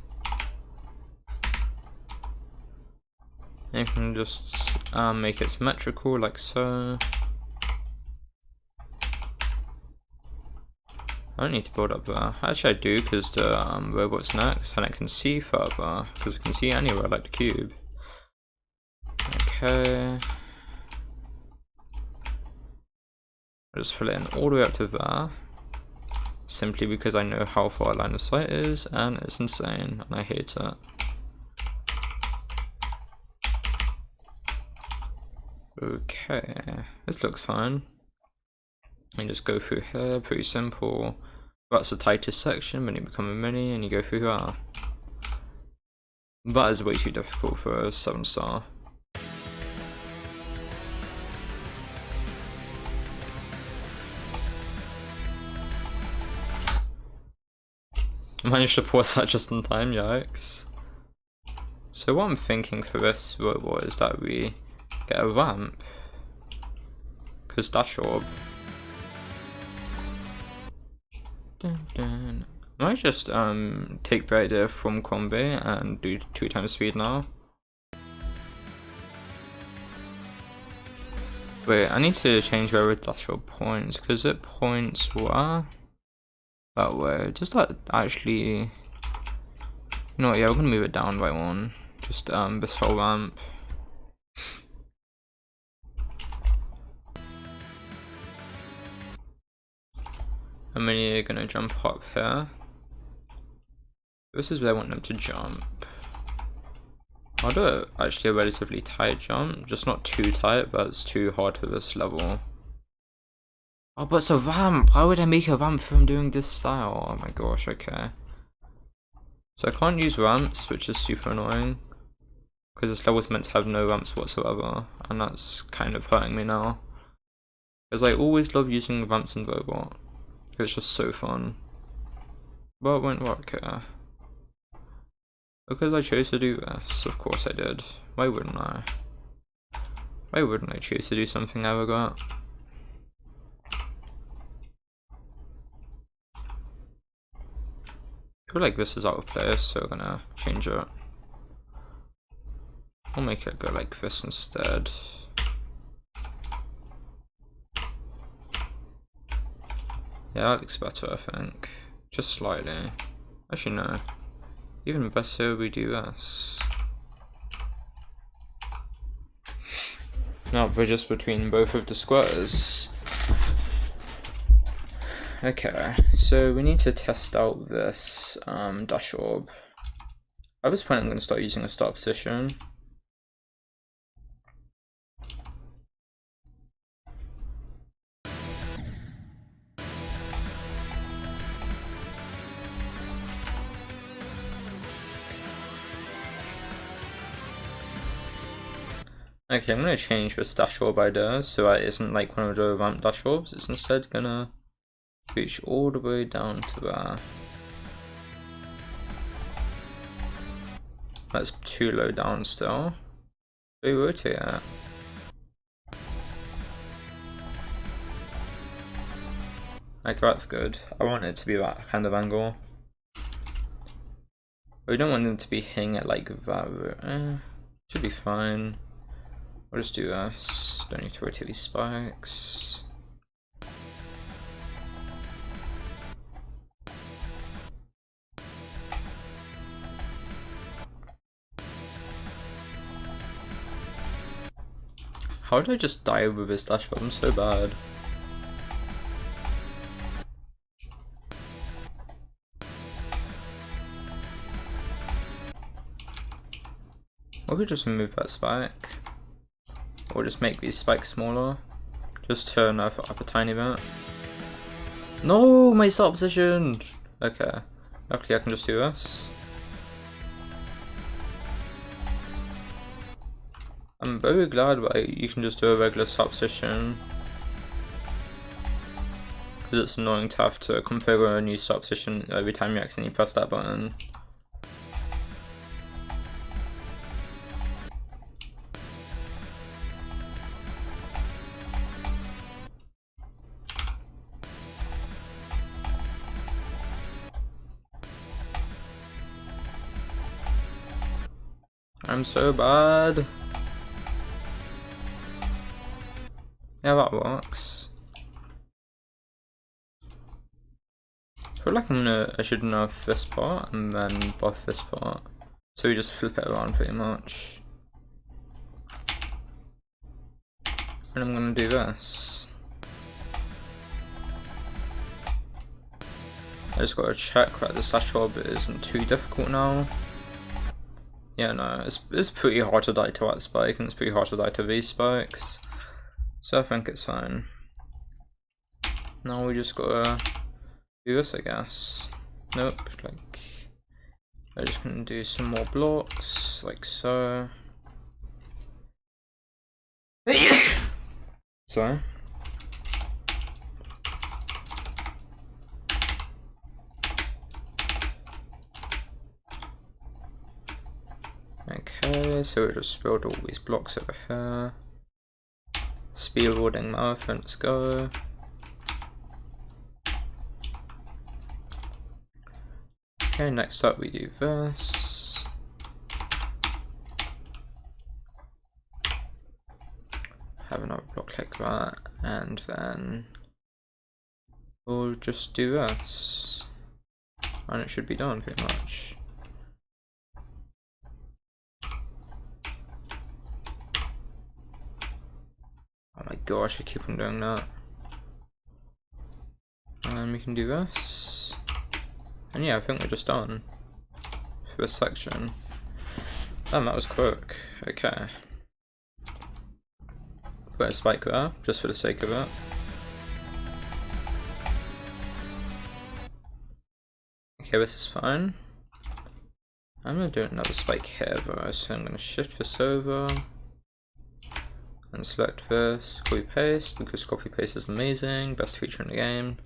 And you can just make it symmetrical like so. I don't need to build up there. Actually I do, because the robot's next and I can see further, because I can see anywhere like the cube. Okay. I'll just fill it in all the way up to there. Simply because I know how far line of sight is, and it's insane, and I hate it. Okay, this looks fine. And just go through here, pretty simple. That's the tightest section when you become a mini, and you go through here. That is way too difficult for a 7-star. I managed to pause that just in time, yikes. So what I'm thinking for this robot is that we get a ramp. Because dash orb. Dun, dun. I might just take the idea from combi and do 2 times speed now. Wait, I need to change where the dash orb points, because it points where? That way. Just that actually. You know what, yeah, we're gonna move it down by 1. Just this whole ramp. And then you're gonna jump up here. This is where I want them to jump. I'll do actually a relatively tight jump, just not too tight, but it's too hard for this level. Oh, but it's a ramp! Why would I make a ramp if I'm doing this style? Oh my gosh, okay. So I can't use ramps, which is super annoying. Because this level is meant to have no ramps whatsoever, and that's kind of hurting me now. Because I always love using the ramps in Robot. It's just so fun. But it won't work here. Because I chose to do this, of course I did. Why wouldn't I? Why wouldn't I choose to do something I regret? I feel like this is out of place, so we're gonna change it. I'll make it go like this instead. Yeah, that looks better, I think. Just slightly. Actually, no. Even better, we do this. Now bridges between both of the squares. Okay, so we need to test out this dash orb. At this point, I'm going to start using a start position. Okay, I'm gonna change the dash orb idea so that it isn't like one of the ramp dash orbs. It's instead gonna reach all the way down to there. That's too low down still. We rotate it. Okay, that's good. I want it to be that kind of angle. We don't want them to be hitting it like that. Should be fine. We'll just do this. Don't need to rotate these spikes. How did I just die with this dash shot? I'm so bad. Or we just remove that spike. Or just make these spikes smaller. Just turn up a tiny bit. No, my start position! Okay. Luckily I can just do this. I'm very glad that you can just do a regular start position. Because it's annoying to have to configure a new start position every time you accidentally press that button. I'm so bad. Yeah, that works. I feel like I should nerf this part and then buff this part. So we just flip it around pretty much. And I'm gonna do this. I just gotta check that the slash orb isn't too difficult now. Yeah, no, it's pretty hard to die to that spike, and it's pretty hard to die to these spikes. So I think it's fine. Now we just gotta do this, I guess. Nope, like, I'm just gonna do some more blocks, like so. Sorry. Okay, so we'll just build all these blocks over here. Speedboarding marathon, let's go. Okay, next up we do this. Have another block like that, and then we'll just do this. And it should be done pretty much. Oh my gosh, I keep on doing that. And we can do this. And yeah, I think we're just done for this section. Damn, that was quick. Okay. Put a spike there, just for the sake of it. Okay, this is fine. I'm gonna do another spike here though, so I'm gonna shift this over. And select this, copy paste, because copy paste is amazing, best feature in the game.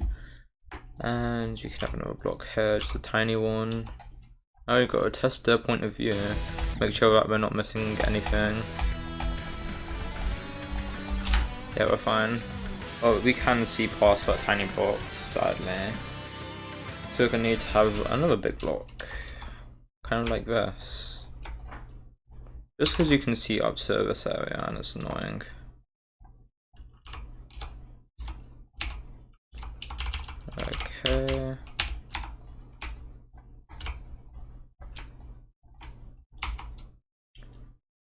And you can have another block here, just a tiny one. Now we've got to test their point of view, make sure that we're not missing anything. Yeah, we're fine. Oh, we can see past that tiny box, sadly. So we're gonna need to have another big block, kind of like this. Just because you can see up to this area and it's annoying. Okay.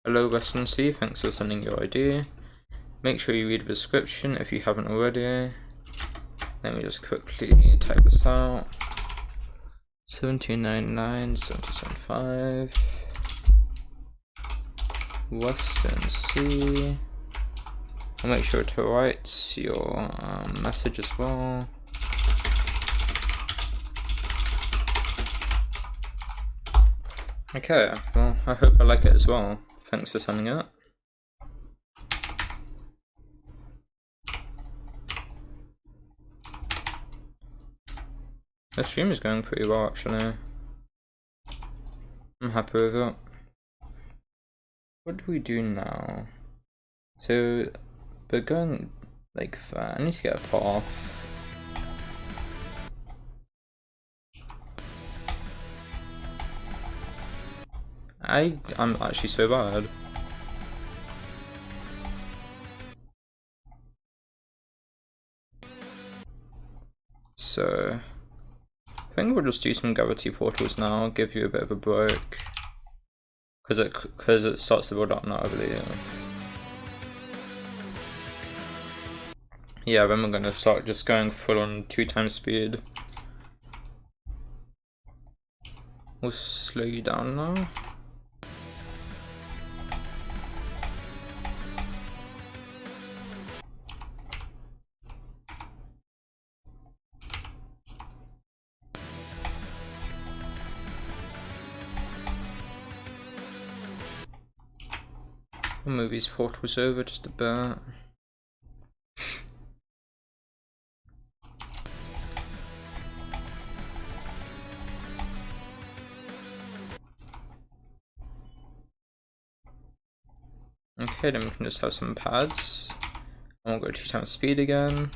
Hello Western Sea, thanks for sending your ID. Make sure you read the description if you haven't already. Let me just quickly type this out. 7299, 775. Western Sea. I'll make sure to write your message as well. Okay, well, I hope I like it as well. Thanks for sending it. The stream is going pretty well actually. I'm happy with it. What do we do now? So we're going like that. I need to get a path. I'm actually so bad. So I think we'll just do some gravity portals now, give you a bit of a break. Because it starts to build up now, I believe. Yeah, then we're gonna start just going full on 2x speed. We'll slow you down now. We'll move these portals over just a bit. Okay, then we can just have some pads. And we'll go 2x speed again.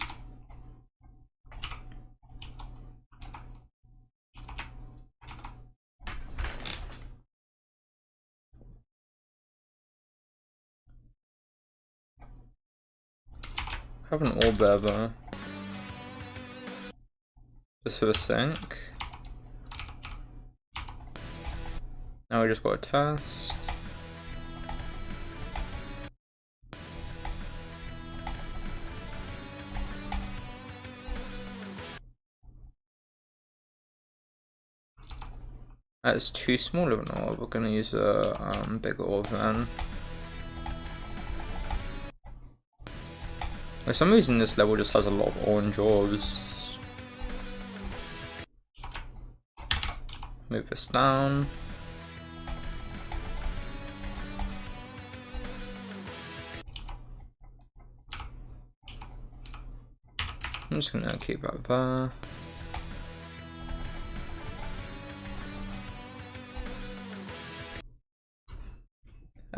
Have an orb there though. Just for the sink. Now we just got a test. That's too small of an orb. We're gonna use a bigger orb then. For some reason this level just has a lot of orange orbs. Move this down. I'm just gonna keep that there.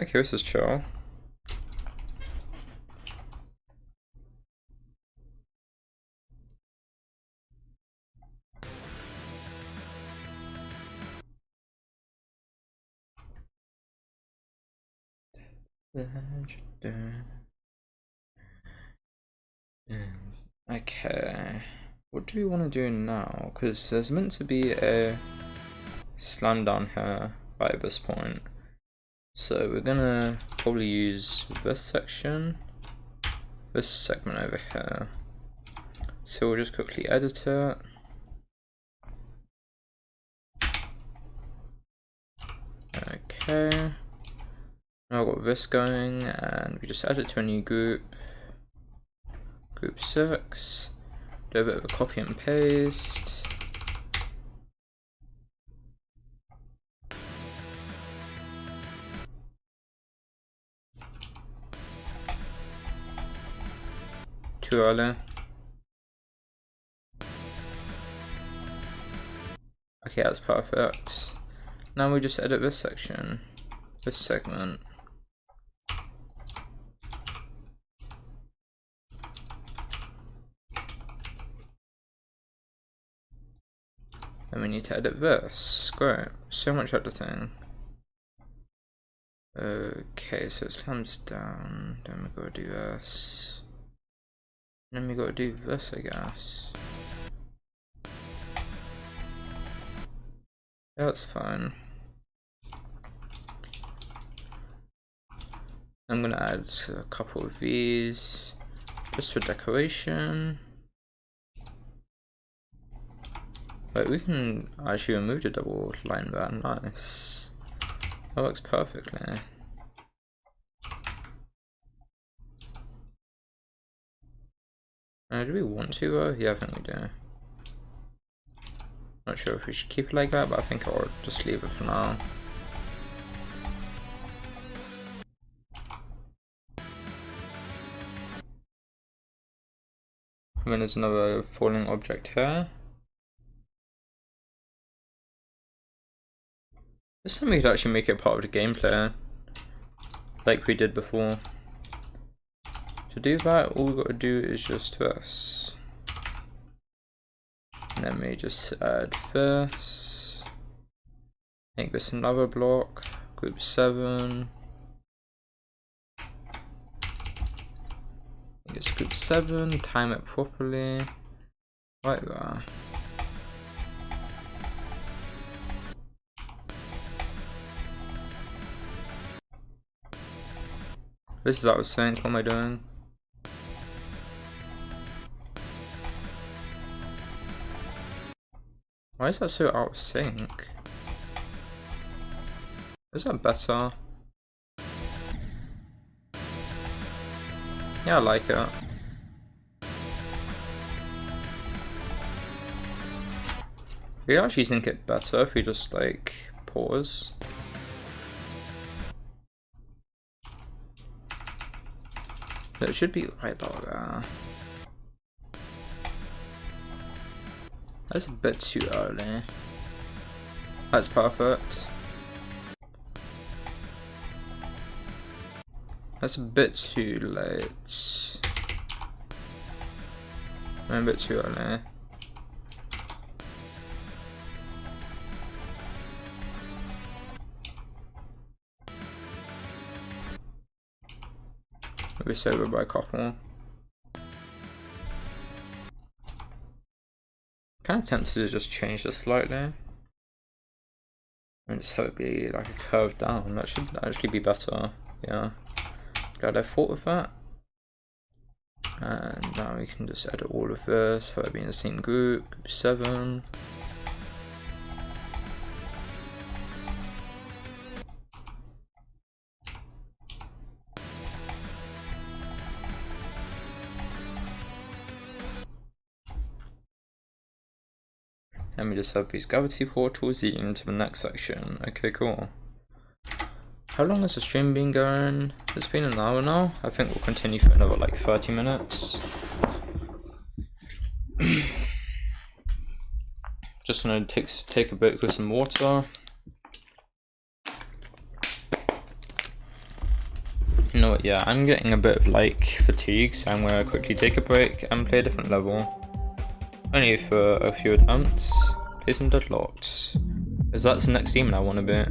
Okay, this is chill. Okay, what do we want to do now? Because there's meant to be a slam down here by this point. So we're gonna probably use this section, this segment over here. So we'll just quickly edit it. Okay. Now I've got this going, and we just add it to a new group. Group 6. Do a bit of a copy and paste. Too early. Okay, that's perfect. Now we just edit this section, this segment. Then we need to edit this. Great, so much editing. Okay, so it slams down, then we gotta do this. Then we gotta do this, I guess. Yeah, that's fine. I'm gonna add a couple of these just for decoration. But we can actually remove the double line there. Nice. That works perfectly. Do we want to though? Yeah, I think we do. Not sure if we should keep it like that, but I think I'll just leave it for now. And then there's another falling object here. This time we could actually make it part of the gameplay, like we did before. To do that, all we got to do is just this. And then we just add this. Make this another block. Group 7. It's group 7. Time it properly. Right there. This is out of sync. What am I doing? Why is that so out of sync? Is that better? Yeah, I like it. We actually think it better if we just like pause. It should be right about there. That's a bit too early. That's perfect. That's a bit too late. A bit too early. Maybe sober by a couple. Kind of tempted to just change this slightly and just have it be like a curve down. That should actually be better. Yeah, glad I thought of that. And now we can just edit all of this, have it be in the same group, group 7. And we just have these gravity portals leading into the next section. Okay, cool. How long has the stream been going? It's been an hour now. I think we'll continue for another like 30 minutes. Just gonna take a break with some water. You know what, yeah, I'm getting a bit of like fatigue, so I'm gonna quickly take a break and play a different level. Only for a few attempts. Play some deadlocks. Because that's the next demon I want to beat.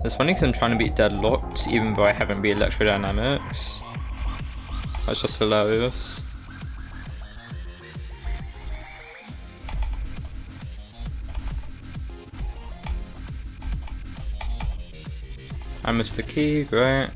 It's funny because I'm trying to beat deadlocks even though I haven't beat electrodynamics. That's just hilarious. I missed the key, great.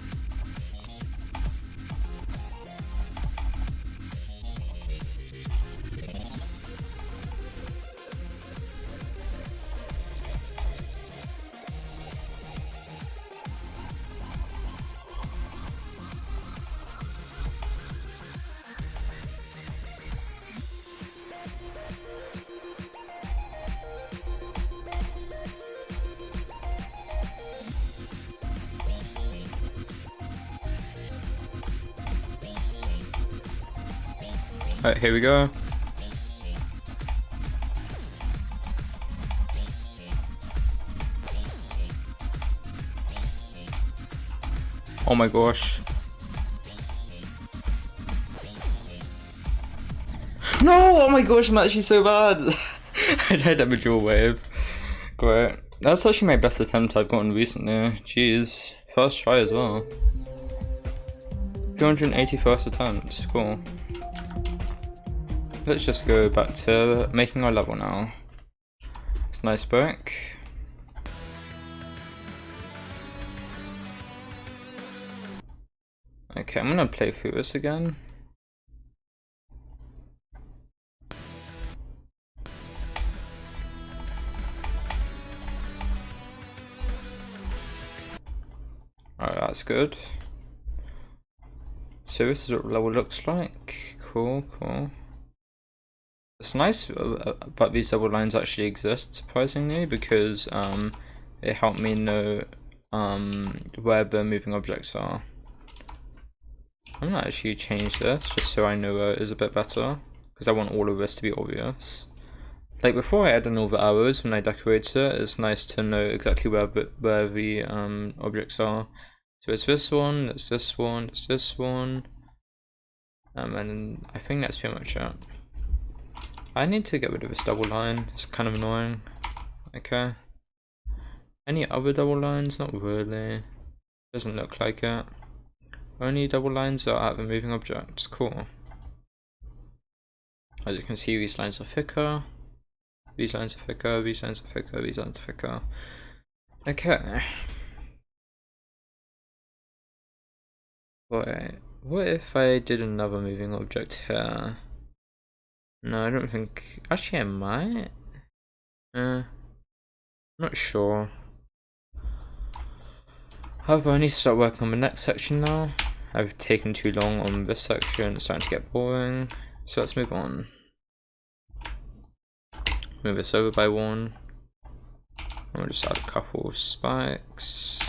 Alright, here we go. Oh my gosh. No! Oh my gosh, I'm actually so bad. I died at the dual wave. Great. That's actually my best attempt I've gotten recently. Jeez. First try as well. 281st attempt. Cool. Let's just go back to making our level now. It's a nice break. Okay, I'm gonna play through this again. Alright, that's good. So this is what level looks like. Cool, cool. It's nice that these double lines actually exist, surprisingly, because it helped me know where the moving objects are. I'm gonna actually change this just so I know where it is a bit better, because I want all of this to be obvious. like before I add in all the arrows when I decorate it, it's nice to know exactly where the objects are. So it's this one, it's this one, it's this one, and I think that's pretty much it. I need to get rid of this double line, it's kind of annoying. Okay. Any other double lines? Not really. Doesn't look like it. Only double lines are at the moving objects. Cool. As you can see, these lines are thicker. These lines are thicker, these lines are thicker, these lines are thicker. Okay. Wait, what if I did another moving object here? No, I don't think... Actually, I might. Not sure. However, I need to start working on the next section now. I've taken too long on this section, it's starting to get boring. So let's move on. Move this over by one. We'll just add a couple of spikes.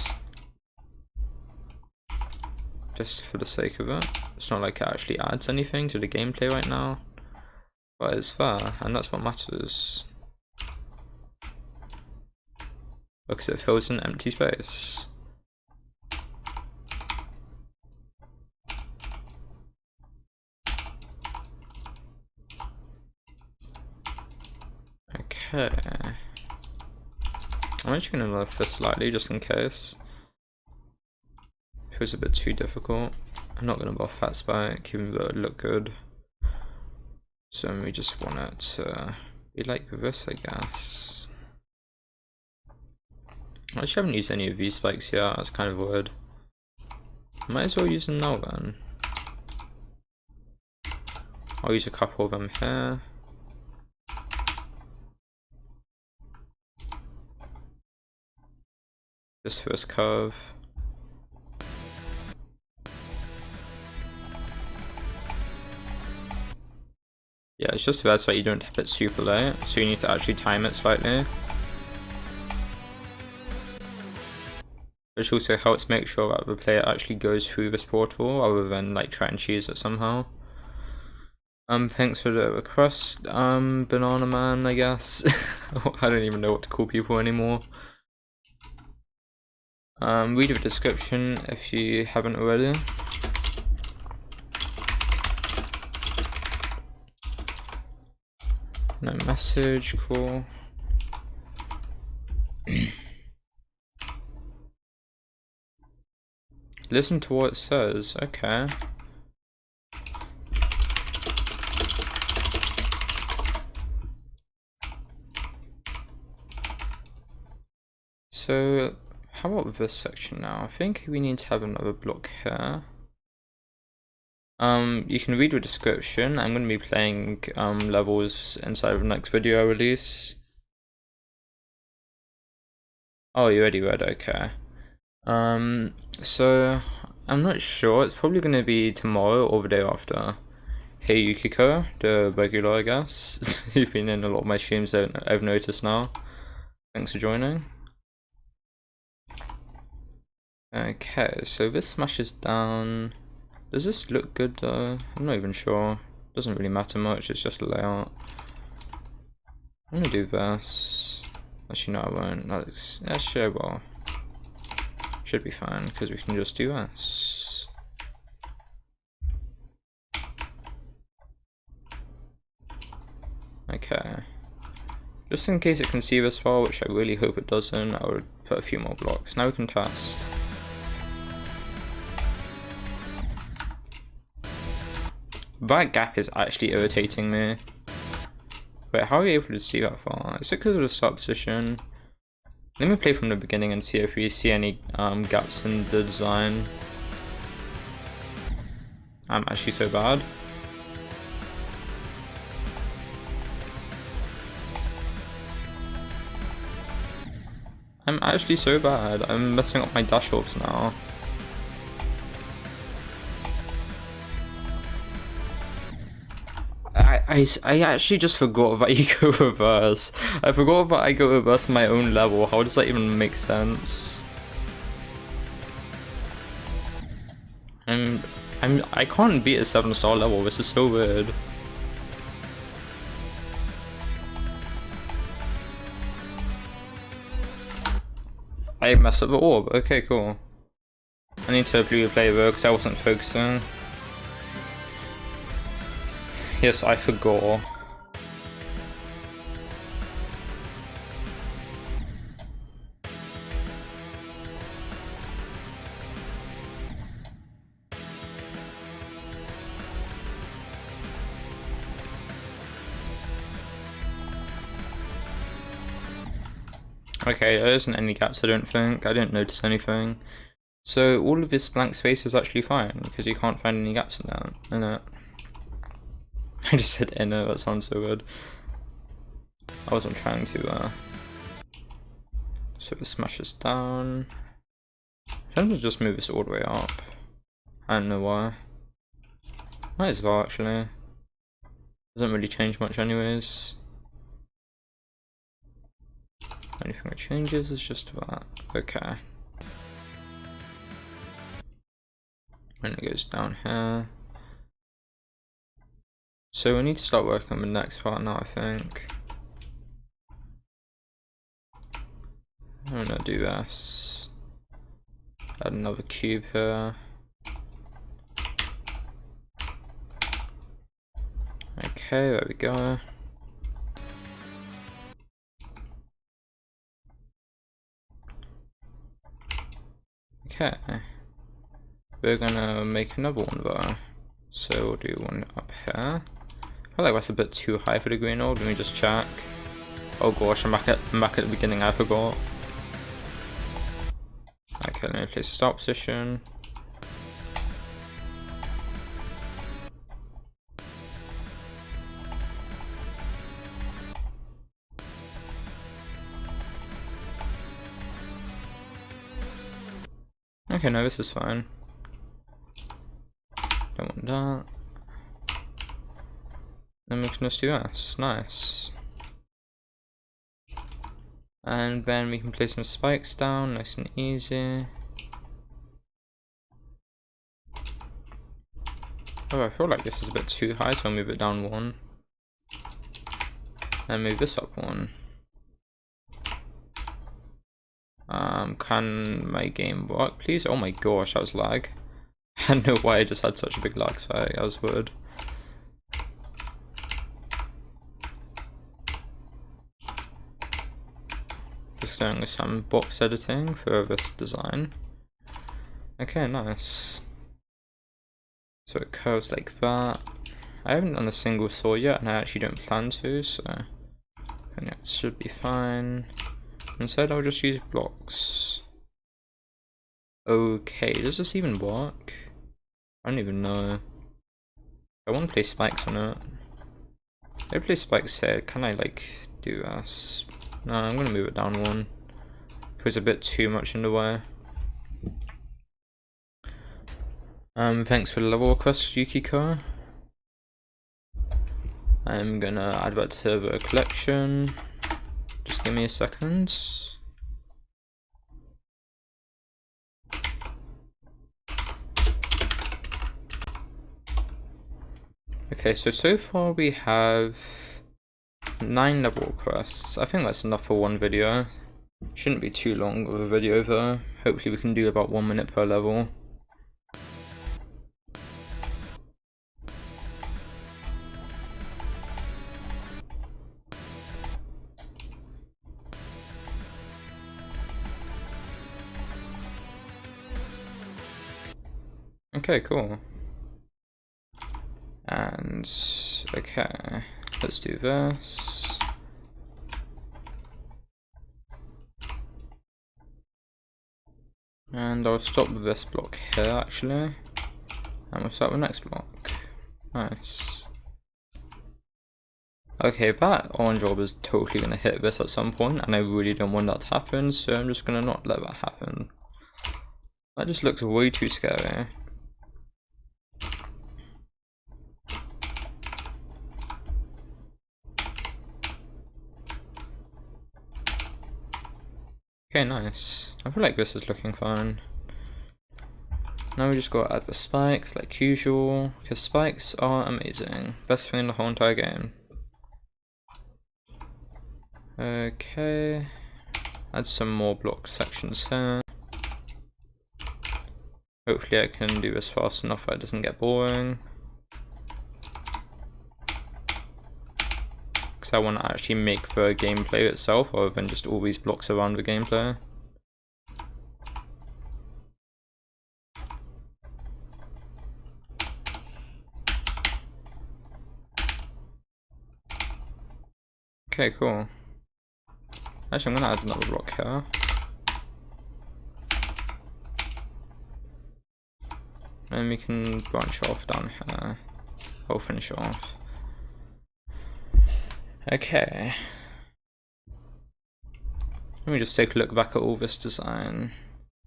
Just for the sake of it. It's not like it actually adds anything to the gameplay right now. But it's there, and that's what matters. Because it fills an empty space. Okay. I'm actually going to lift this slightly just in case. Feels a bit too difficult. I'm not going to buff that spike even though it would look good. So we just want it to be like this, I guess. I actually haven't used any of these spikes yet, that's kind of weird. Might as well use them now then. I'll use a couple of them here. This first curve. Yeah, it's just there so you don't hit it super late, so you need to actually time it slightly. Which also helps make sure that the player actually goes through this portal rather than like try and choose it somehow. Thanks for the request, Banana Man, I guess. I don't even know what to call people anymore. Read the description if you haven't already. No message, cool. Listen to what it says, okay. So, how about this section now? I think we need to have another block here. You can read the description. I'm going to be playing levels inside of the next video I release. Oh, you already read, okay. So I'm not sure. It's probably going to be tomorrow or the day after. Hey Yukiko, the regular, I guess. You've been in a lot of my streams, I've noticed now. Thanks for joining. Okay, so this smashes down. Does this look good though? I'm not even sure. Doesn't really matter much, it's just a layout. I'm gonna do this. Actually no, I won't. Actually I will. Should be fine, because we can just do this. Okay. Just in case it can see this far, which I really hope it doesn't, I would put a few more blocks. Now we can test. That gap is actually irritating me. Wait, how are we able to see that far? Is it because of the start position? Let me play from the beginning and see if we see any gaps in the design. I'm actually so bad. I'm actually so bad. I'm messing up my dash orbs now. I actually just forgot that you go reverse. I forgot that I go reverse my own level. How does that even make sense? I can't beat a 7-star level. This is so weird. I messed up the orb. Okay, cool. I need to replay though because I wasn't focusing. Yes, I forgot. Okay, there isn't any gaps, I don't think. I didn't notice anything. So all of this blank space is actually fine, because you can't find any gaps in it. I just said inner, that sounds so good. I wasn't trying to, so we smash this down. I'm gonna just move this all the way up. I don't know why. Might as well, actually. Doesn't really change much anyways. Only thing that changes is just that. Okay. And it goes down here. So we need to start working on the next part now, I think. I'm gonna do this. Add another cube here. Okay, there we go. Okay. We're gonna make another one though. So we'll do one up here. I feel like that's a bit too high for the green orb. Let me just check. Oh gosh, I'm back at the beginning, I forgot. Okay, let me place start position. Okay, no, this is fine. Don't want that. Then we can just do this. Nice. And then we can place some spikes down, nice and easy. Oh, I feel like this is a bit too high, so I'll move it down one. And move this up one. Can my game work, please? Oh my gosh, that was lag. I don't know why I just had such a big lag spike, that was weird. Just doing some box editing for this design. Okay, nice. So it curves like that. I haven't done a single saw yet, and I actually don't plan to, so I think it should be fine. Instead, I'll just use blocks. Okay, does this even work? I don't even know. I want to place spikes on it. If I place spikes here, can I like do this? No, I'm gonna move it down one. Puts a bit too much in the way. Thanks for the level request, Yukiko. I'm gonna add that to the collection. Just give me a second. Okay, so far we have 9 level requests. I think that's enough for one video. Shouldn't be too long of a video though. Hopefully we can do about 1 minute per level. Okay, cool. And okay, let's do this. And I'll stop this block here actually. And we'll start with the next block. Nice. Okay, that orange orb is totally gonna hit this at some point, and I really don't want that to happen, so I'm just gonna not let that happen. That just looks way too scary. Okay, nice. I feel like this is looking fine. Now we just gotta add the spikes like usual, because spikes are amazing. Best thing in the whole entire game. Okay. Add some more block sections here. Hopefully I can do this fast enough that it doesn't get boring. Because I want to actually make the gameplay itself rather than just all these blocks around the gameplay. Okay, cool. Actually, I'm gonna add another block here. And we can branch off down here. I'll finish it off. Okay. Let me just take a look back at all this design.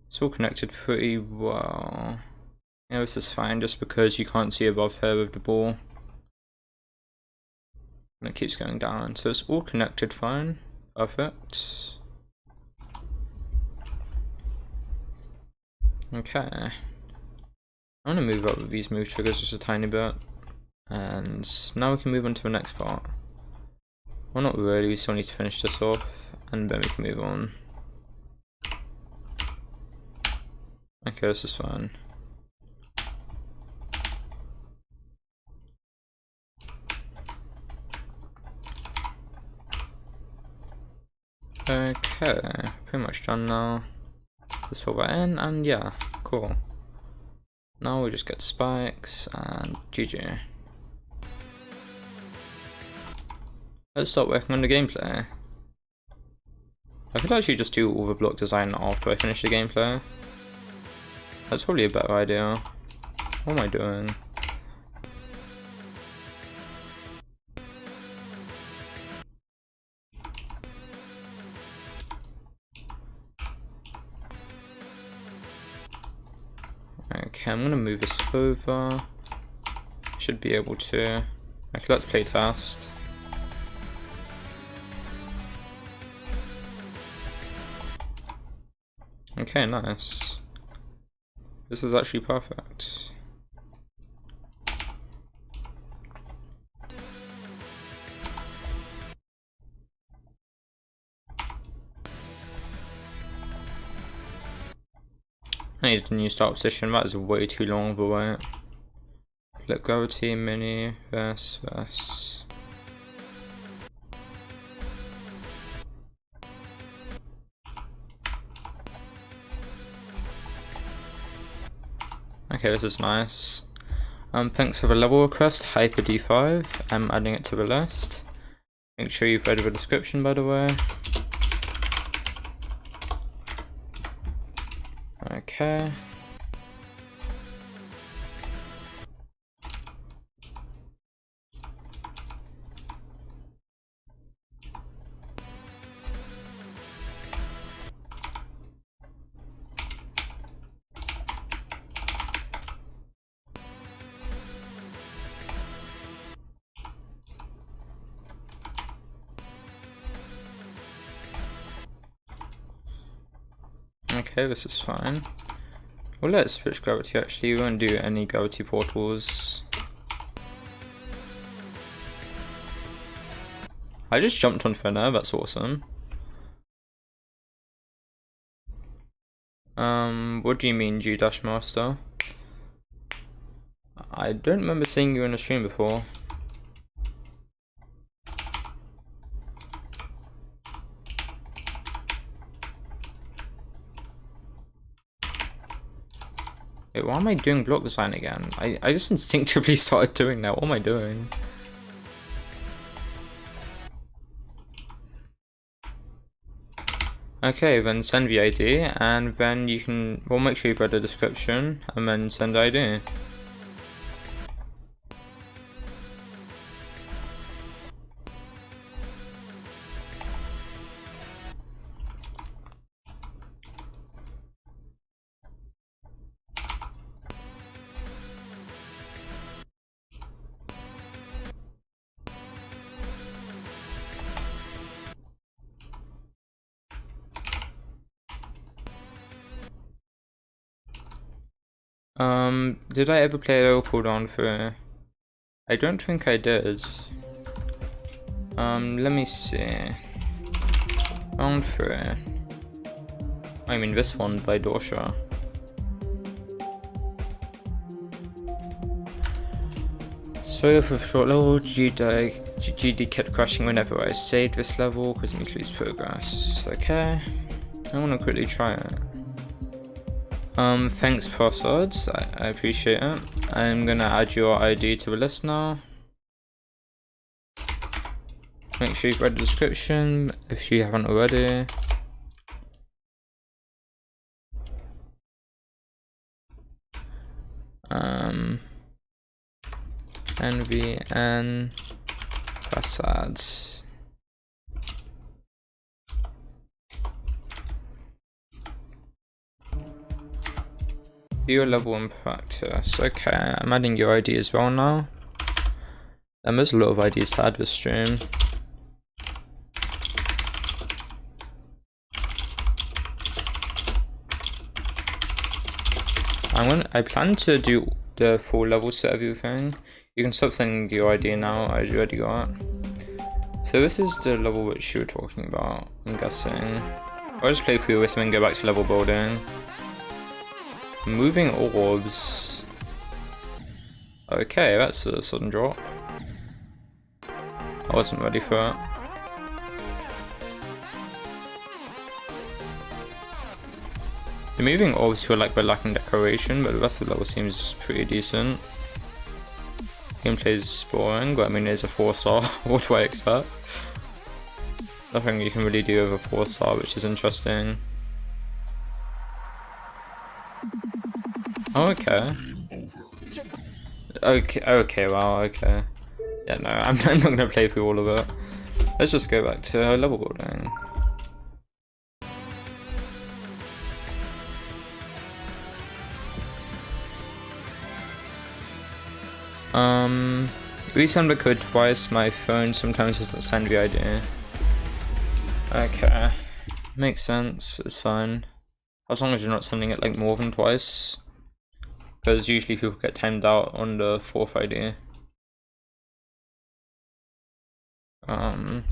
It's all connected pretty well. Yeah, this is fine just because you can't see above here with the ball. And it keeps going down, so it's all connected fine. Perfect. Okay. I'm gonna move up with these move triggers just a tiny bit. And now we can move on to the next part. Well, not really, we still need to finish this off, and then we can move on. Okay, this is fine. Okay, pretty much done now. Just fill that in, and yeah, cool. Now we just get spikes, and GG. Let's start working on the gameplay. I could actually just do all the block design after I finish the gameplay. That's probably a better idea. What am I doing? Okay, I'm gonna move this over. Should be able to. Okay, let's play test. Okay, nice. This is actually perfect. I need a new start position, that is way too long of a wait. Flip gravity, mini, this. Okay, this is nice. Thanks for the level request, Hyper D5. I'm adding it to the list. Make sure you've read the description, by the way. Okay. Okay, this is fine. Well, let's switch gravity actually, we won't do any gravity portals. I just jumped on Finna, that's awesome. What do you mean, G-Master? I don't remember seeing you in a stream before. Wait, why am I doing block design again? I just instinctively started doing that. What am I doing? Okay, then send the ID, and then you can, well, make sure you've read the description, and then send ID. Did I ever play a low cooldown for? I don't think I did. Let me see. Round 3. I mean this one by Dorsha. So for a short level, GD kept crashing whenever I saved this level because it makes me lose progress. Okay, I want to quickly try it. Thanks Prosods, I appreciate it. I'm gonna add your ID to the list now. Make sure you've read the description if you haven't already. NVN Prosods. View your level in practice. Okay, I'm adding your ID as well now. There's a lot of IDs to add this stream. I plan to do the full level set of everything. You can stop sending your ID now, I already got it. So this is the level which you were talking about, I'm guessing. I'll just play through this and then go back to level building. Moving orbs. Okay, that's a sudden drop. I wasn't ready for it. The moving orbs feel like they're lacking decoration, but the rest of the level seems pretty decent. Gameplay is boring, but I mean it's a 4-star, what do I expect? Nothing you can really do with a 4-star, which is interesting. Oh, okay. Okay, wow, okay. Yeah, no, I'm not gonna play through all of it. Let's just go back to level building. Resend the code twice, my phone sometimes doesn't send the ID. Okay, makes sense, it's fine. As long as you're not sending it like more than twice. Because usually people get timed out on the 4th ID. In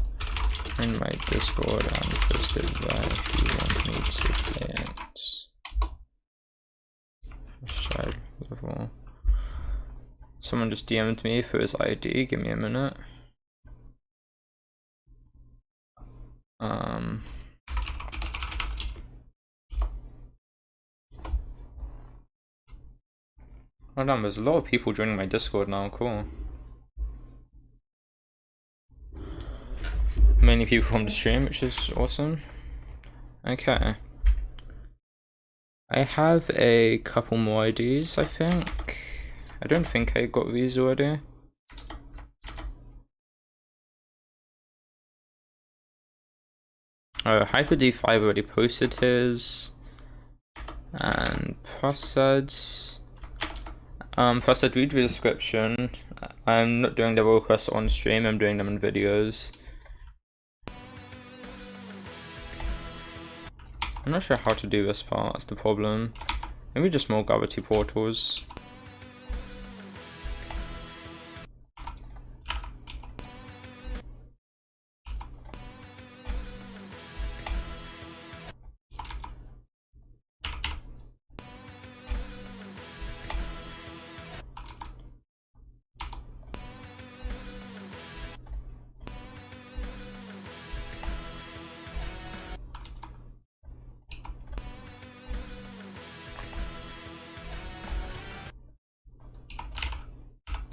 my Discord and posted where if you want me to play it. Shared level. Someone just DM'd me for his ID, give me a minute. Oh damn, there's a lot of people joining my Discord now, cool. Mainly people from the stream, which is awesome. Okay. I have a couple more IDs, I think. I don't think I got these already. Oh, Hyper D5 already posted his. And Prasad. Prasad, read the description. I'm not doing the requests on stream, I'm doing them in videos. I'm not sure how to do this part, that's the problem. Maybe just more gravity portals.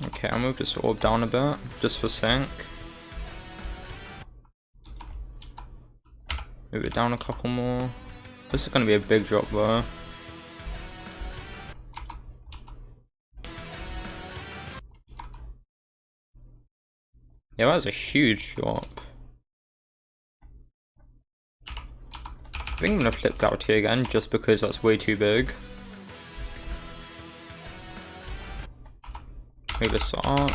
Okay, I'll move this orb down a bit, just for sync. Move it down a couple more. This is going to be a big drop though. Yeah, that was a huge drop. I think I'm going to flip gravity again, just because that's way too big. Move this up.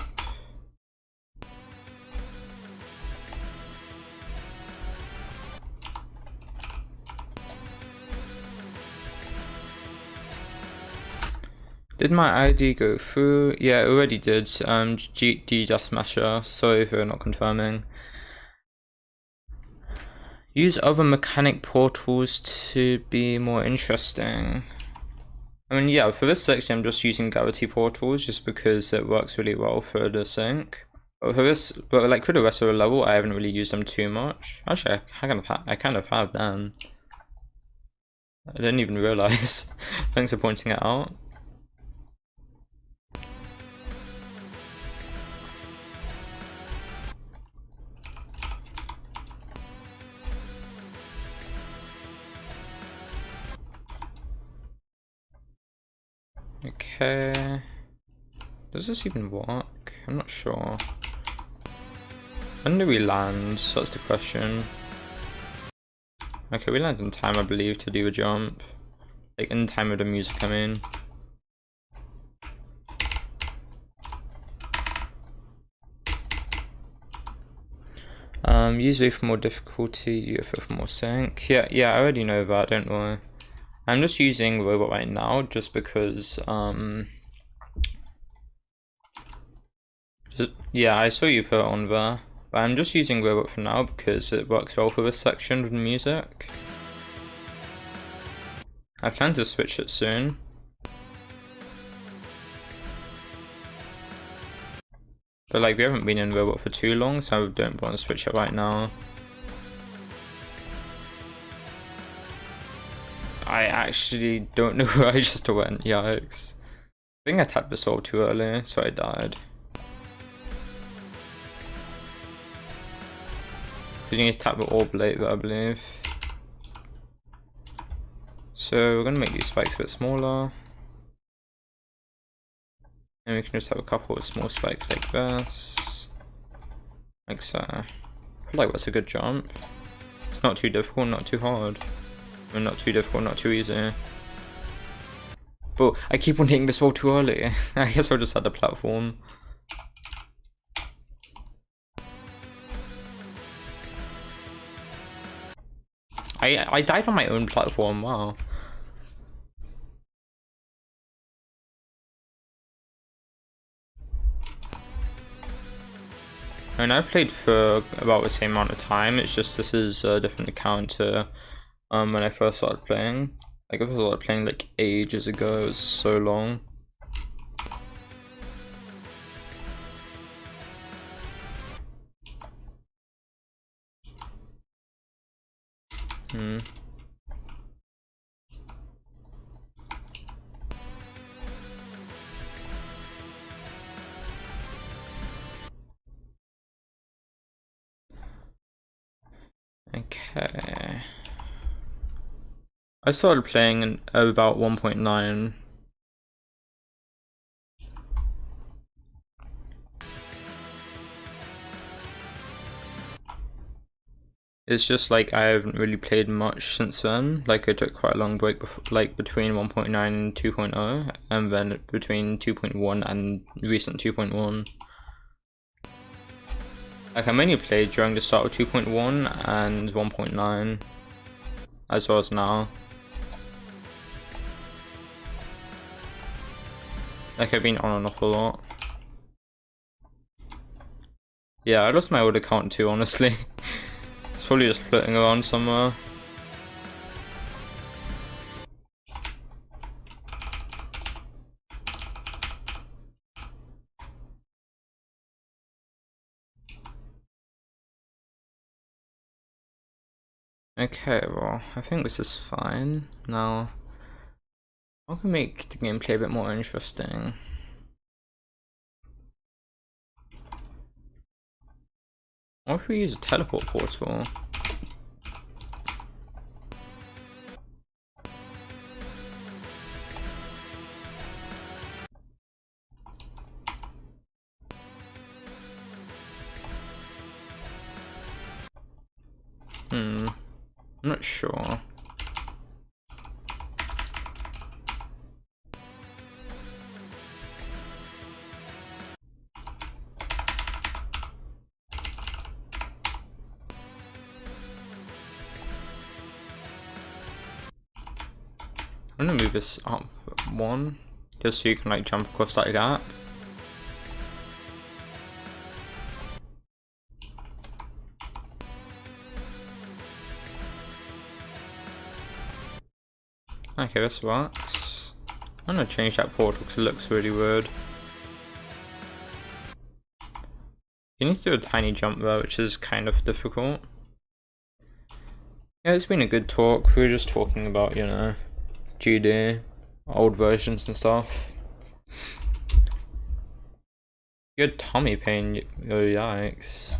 Did my ID go through? Yeah, it already did. D just Masher. Sorry for not confirming. Use other mechanic portals to be more interesting. I mean, yeah, for this section I'm just using gravity portals just because it works really well for the sync. But for this, but like for the rest of the level, I haven't really used them too much. Actually, I kind of have them. I didn't even realize. Thanks for pointing it out. Okay. Does this even work? I'm not sure. When do we land? That's the question. Okay, we land in time, I believe, to do a jump. Like, in time with the music, I mean. Use wave for more difficulty, UFO for more sync. Yeah, I already know that, don't worry. I'm just using robot right now just because, yeah, I saw you put it on there. But I'm just using robot for now because it works well for this section with the music. I plan to switch it soon. But like, we haven't been in robot for too long, so I don't want to switch it right now. I actually don't know where I just went, yikes. I think I tapped the soul too early, so I died. You need to tap the orb later, I believe. So we're gonna make these spikes a bit smaller. And we can just have a couple of small spikes like this. Like so. I feel like that's a good jump. It's not too difficult, not too hard. I mean, not too difficult, not too easy. But I keep on hitting this wall too early. I guess I'll just add the platform. I died on my own platform, wow. I mean, I played for about the same amount of time, it's just this is a different account to when I first started playing. Like, I started playing like ages ago, it was so long. Okay. I started playing in about 1.9. It's just like I haven't really played much since then. Like, I took quite a long break like between 1.9 and 2.0, and then between 2.1 and recent 2.1. Like, I mainly played during the start of 2.1 and 1.9, as well as now. Like, I've been on and off a lot. Yeah, I lost my old account too, honestly. It's probably just floating around somewhere. Okay, well, I think this is fine. Now, I can make the gameplay a bit more interesting. What if we use a teleport portal? I'm not sure. I'm gonna move this up one, just so you can like jump across that gap. Okay, this works. I'm gonna change that portal because it looks really weird. You need to do a tiny jump there, which is kind of difficult. Yeah, it's been a good talk. We were just talking about, you know, GD, old versions and stuff. Good tummy pain, oh yikes.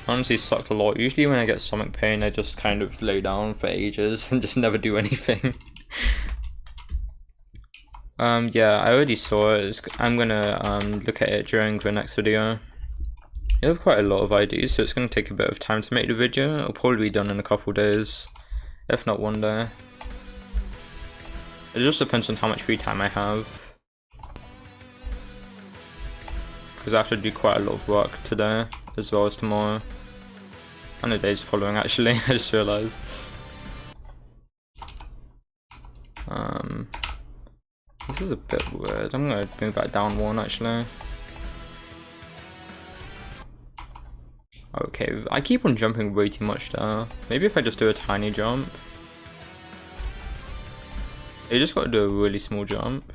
Honestly sucked a lot. Usually when I get stomach pain I just kind of lay down for ages and just never do anything. Yeah, I already saw it. I'm gonna look at it during the next video. You have quite a lot of IDs, so it's gonna take a bit of time to make the video. It'll probably be done in a couple days, if not one day. It just depends on how much free time I have. Because I have to do quite a lot of work today, as well as tomorrow. And the days following actually, I just realised. This is a bit weird. I'm gonna move that down one actually. Okay, I keep on jumping way too much there. Maybe if I just do a tiny jump. You just gotta do a really small jump.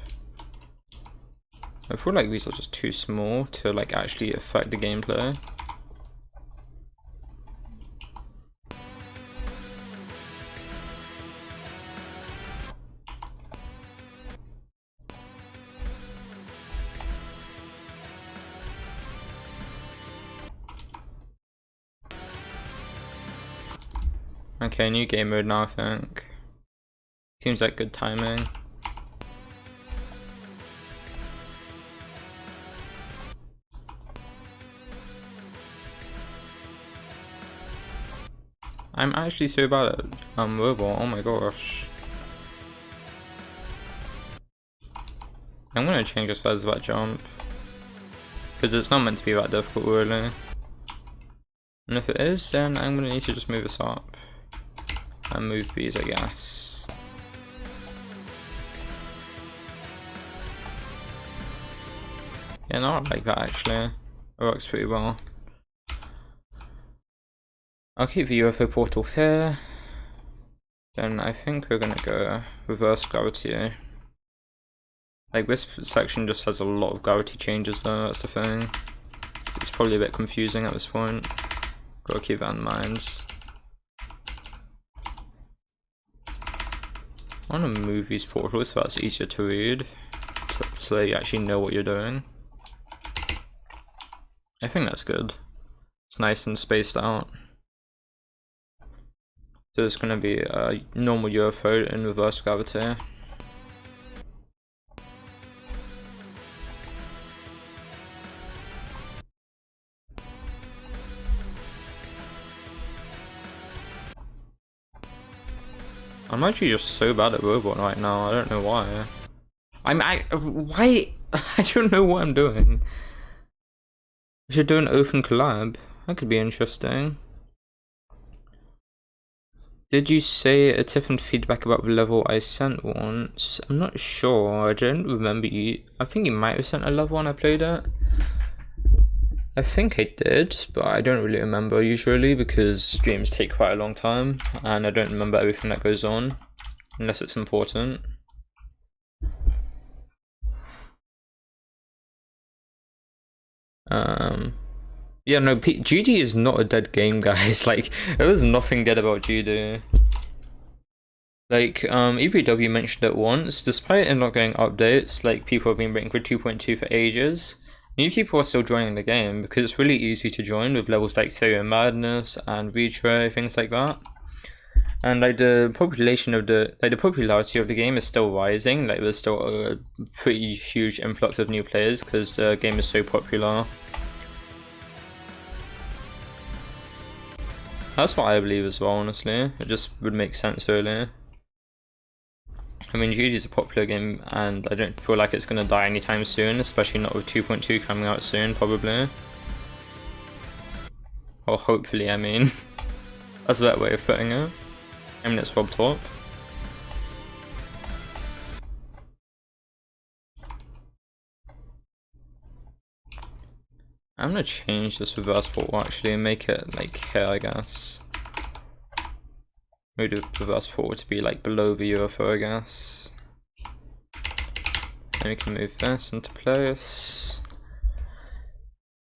I feel like these are just too small to like actually affect the gameplay. Okay, new game mode now I think. Seems like good timing. I'm actually so bad at robot, oh my gosh. I'm gonna change the size of that jump. Because it's not meant to be that difficult really. And if it is, then I'm gonna need to just move this up. And move these, I guess. Yeah, not like that actually. It works pretty well. I'll keep the UFO portal here. Then I think we're gonna go reverse gravity. Like this section just has a lot of gravity changes though, that's the thing. It's probably a bit confusing at this point. Gotta keep that in mind. I want to move these portals so that's easier to read, so you actually know what you're doing. I think that's good. It's nice and spaced out. So it's going to be a normal UFO in reverse gravity. I'm actually just so bad at robot right now, I don't know why. Why? I don't know what I'm doing. I should do an open collab. That could be interesting. Did you say a tip and feedback about the level I sent once? I'm not sure, I don't remember you. I think you might have sent a level when I played it. I think I did, but I don't really remember usually because streams take quite a long time and I don't remember everything that goes on unless it's important. Yeah, no, GD is not a dead game, guys. Like, there was nothing dead about GD. Like, EVW mentioned it once, despite it not getting updates, like, people have been waiting for 2.2 for ages. New people are still joining the game because it's really easy to join with levels like Stereo Madness and Retro, things like that. And like the population of the popularity of the game is still rising. Like there's still a pretty huge influx of new players because the game is so popular. That's what I believe as well, honestly. It just would make sense really. I mean, GG is a popular game and I don't feel like it's going to die anytime soon, especially not with 2.2 coming out soon, probably. Or hopefully, I mean. That's a better way of putting it. I mean, it's Rob Top. I'm gonna change this reverse portal actually and make it like here, I guess. Maybe the reverse portal to be like below the UFO, I guess. And we can move this into place.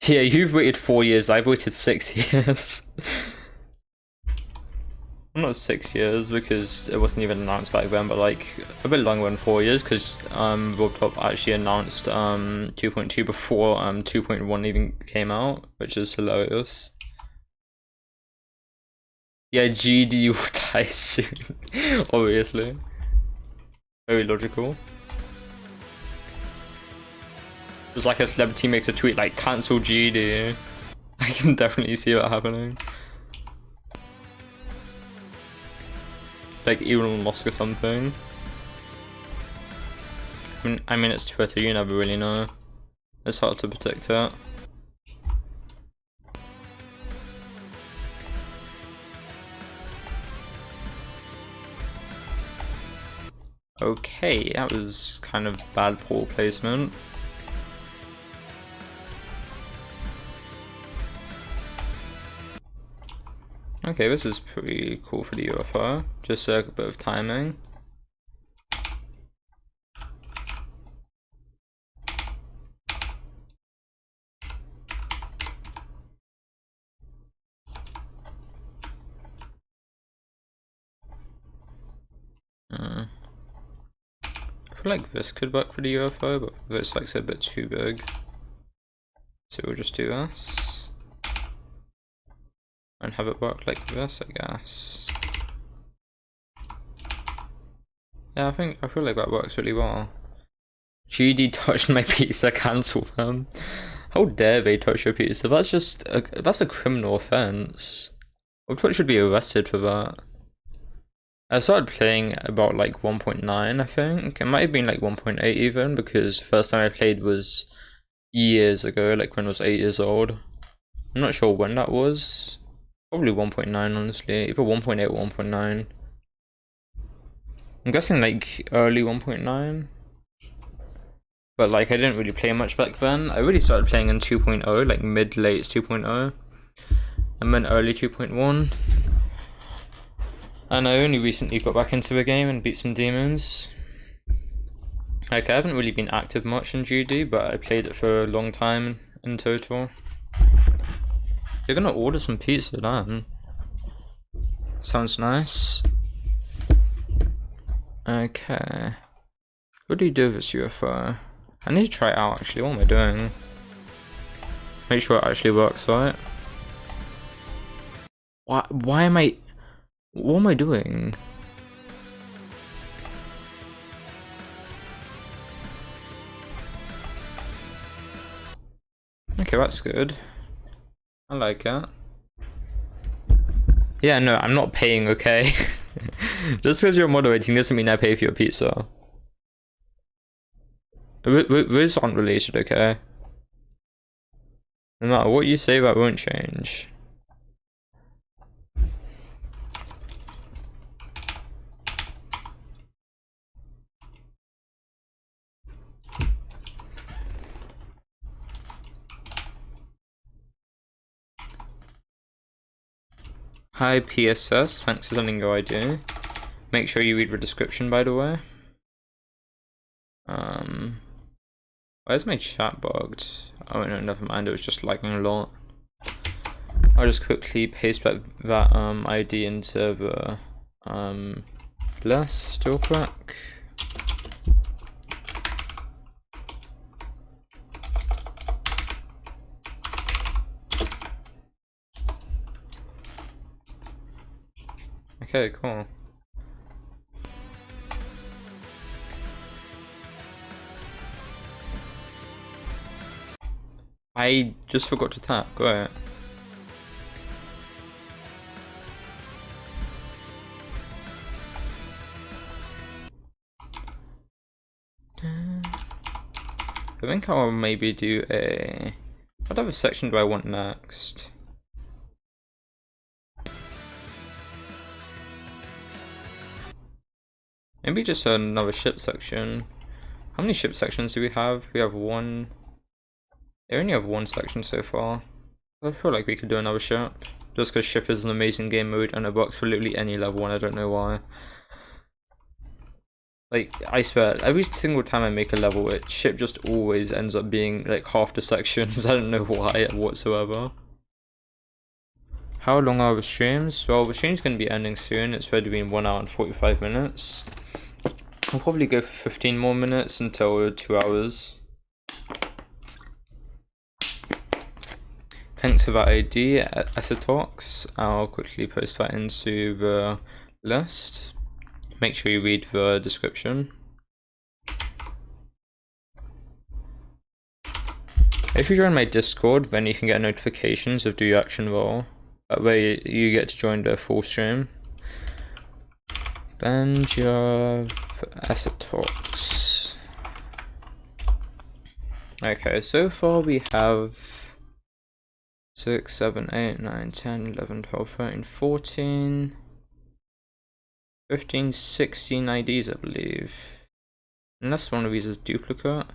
Yeah, you've waited 4 years, I've waited 6 years. Well, not 6 years because it wasn't even announced back then, but like a bit longer than 4 years because Roblox actually announced 2.2 before 2.1 even came out, which is hilarious. Yeah, GD will die soon, obviously. Very logical. It's like a celebrity makes a tweet like cancel GD. I can definitely see that happening. Like Elon Musk or something. I mean it's Twitter, you never really know. It's hard to predict it. Okay, that was kind of bad portal placement. Okay, this is pretty cool for the UFO. Just a bit of timing. I feel like this could work for the UFO, but this looks a bit too big. So we'll just do this. And have it work like this, I guess. Yeah, I feel like that works really well. GD touched my pizza, cancel them. How dare they touch your pizza? That's just that's a criminal offense. Roblox should be arrested for that. I started playing about like 1.9, I think. It might have been like 1.8 even, because the first time I played was years ago, like when I was 8 years old. I'm not sure when that was. Probably 1.9, honestly. Either 1.8 or 1.9. I'm guessing like early 1.9. But like I didn't really play much back then. I really started playing in 2.0, like mid-late 2.0. And then early 2.1. And I only recently got back into the game and beat some demons. Like I haven't really been active much in GD, but I played it for a long time in total. You're gonna order some pizza then. Sounds nice. Okay. What do you do with this UFO? I need to try it out actually. What am I doing? Make sure it actually works, right? Why am I... What am I doing? Okay, that's good. I like it. Yeah, no, I'm not paying, okay? Just because you're moderating doesn't mean I pay for your pizza. Those aren't related, okay? No matter what you say, that won't change. Hi PSS, thanks for sending your ID. Make sure you read the description, by the way. Why is my chat bugged? Oh no, never mind, it was just lagging a lot. I'll just quickly paste that ID into the list real quick. Okay, cool. I just forgot to tap, great. I think I'll maybe do a... What other section do I want next? Maybe just another ship section. How many ship sections do we have? We have 1, They only have one section so far. I feel like we could do another ship. Just because ship is an amazing game mode and it works for literally any level and I don't know why. Like, I swear, every single time I make a level, ship just always ends up being like half the sections. I don't know why whatsoever. How long are the streams? Well, the stream's going to be ending soon. It's already been 1 hour and 45 minutes. I'll probably go for 15 more minutes until 2 hours. Thanks for that ID, Esetox. I'll quickly post that into the list. Make sure you read the description. If you join my Discord, then you can get notifications of the action roll. That way you get to join the full stream. Benjav Esetox. Okay, so far we have 6, 7, 8, 9, 10, 11, 12, 13, 14, 15, 16 IDs, I believe. Unless one of these is duplicate.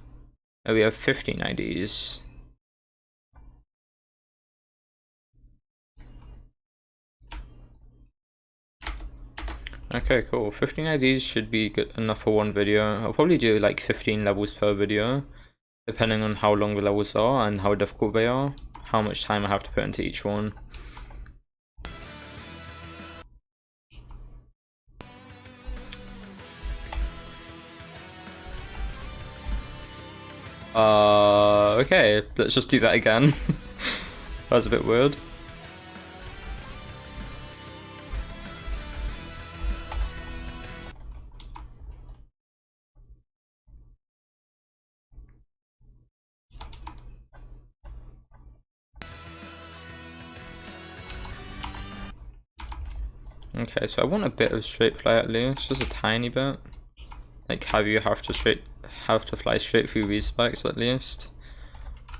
Oh, we have 15 IDs. Okay, cool. 15 IDs should be good enough for one video. I'll probably do like 15 levels per video, depending on how long the levels are and how difficult they are, how much time I have to put into each one. Okay, let's just do that again. That was a bit weird. Okay, so I want a bit of straight fly at least, just a tiny bit. Like have to fly straight through these spikes at least.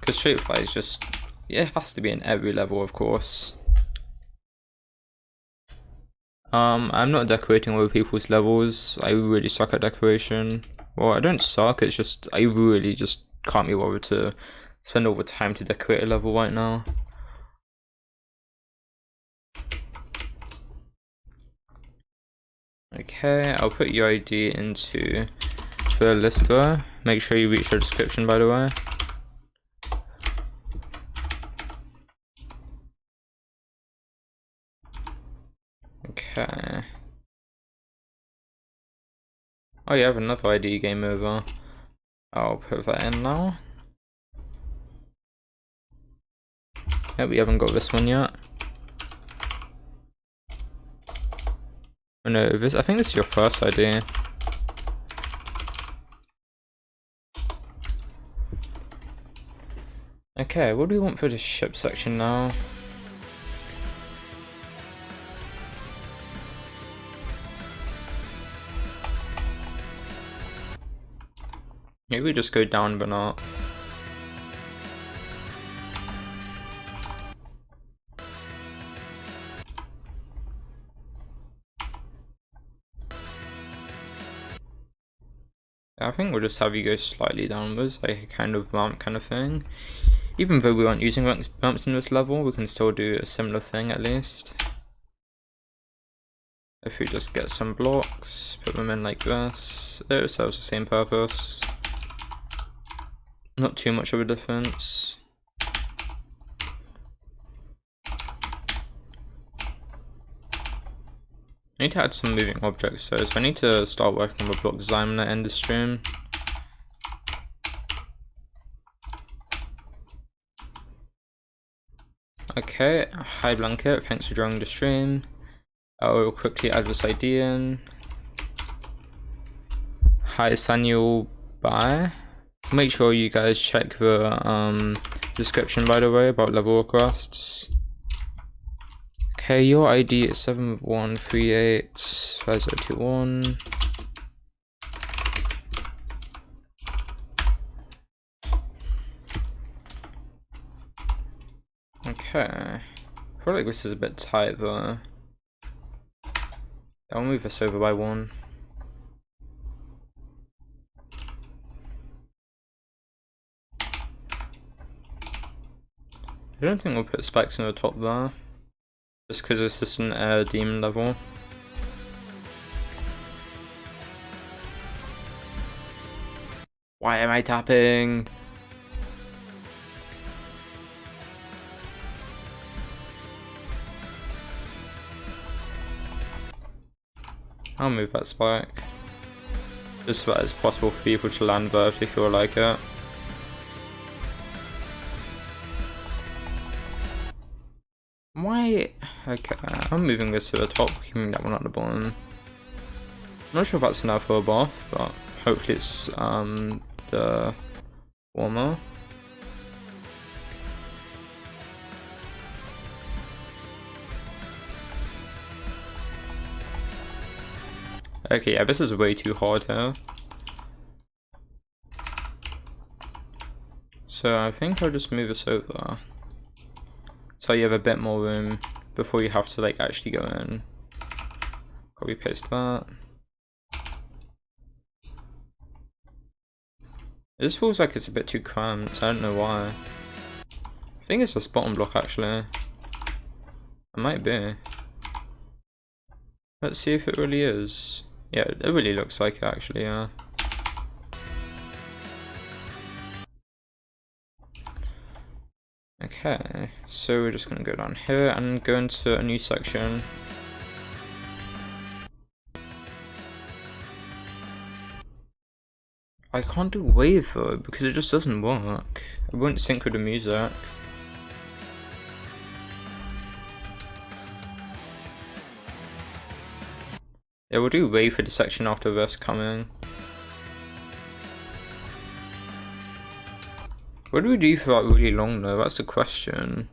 Because straight fly is just, it has to be in every level, of course. I'm not decorating other people's levels. I really suck at decoration. Well, I don't suck, it's just I really just can't be bothered to spend all the time to decorate a level right now. Okay, I'll put your ID into the list there. Make sure you reach the description, by the way. Okay. Oh, you have another ID, game over. I'll put that in now. Yeah, we haven't got this one yet. Oh no, I think this is your first ID. Okay, what do we want for the ship section now? Maybe we just go down but not. I think we'll just have you go slightly downwards, like a kind of ramp kind of thing. Even though we aren't using ramps in this level, we can still do a similar thing at least. If we just get some blocks, put them in like this, it serves the same purpose. Not too much of a difference. I need to add some moving objects though, so I need to start working on the block design when I end the stream. Okay, hi Blanket, thanks for joining the stream. I'll quickly add this ID in. Hi Samuel, bye. Make sure you guys check the description, by the way, about level requests. Okay, your ID is 71385021. Okay, I feel like this is a bit tight though. I'll move this over by 1. don't think we'll put specs in the top there. Just because it's just an air demon level. Why am I tapping? I'll move that spike. Just so that it's possible for people to land there if they feel like it. Why? Okay, I'm moving this to the top, keeping that one at the bottom. I'm not sure if that's enough for a buff, but hopefully it's the warmer. Okay, yeah, this is way too hard here. So I think I'll just move this over. So you have a bit more room before you have to like actually go in. Copy paste that. It just feels like it's a bit too cramped, I don't know why. I think it's this bottom block actually. It might be. Let's see if it really is. Yeah, it really looks like it actually, yeah. Okay, so we're just gonna go down here and go into a new section. I can't do wave though, because it just doesn't work. It won't sync with the music. Yeah, we'll do wave for the section after this coming. What do we do for that really long though? That's the question.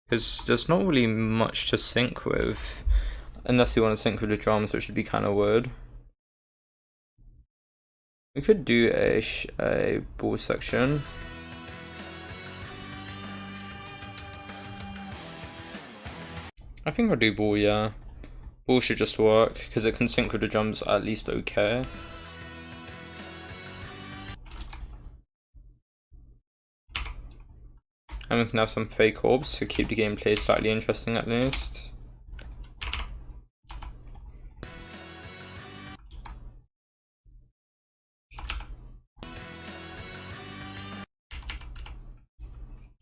Because there's not really much to sync with. Unless you want to sync with the drums, which would be kind of weird. We could do a ball section. I think I'll do ball, yeah. Ball should just work, because it can sync with the drums at least okay. And we can have some fake orbs to keep the gameplay slightly interesting at least.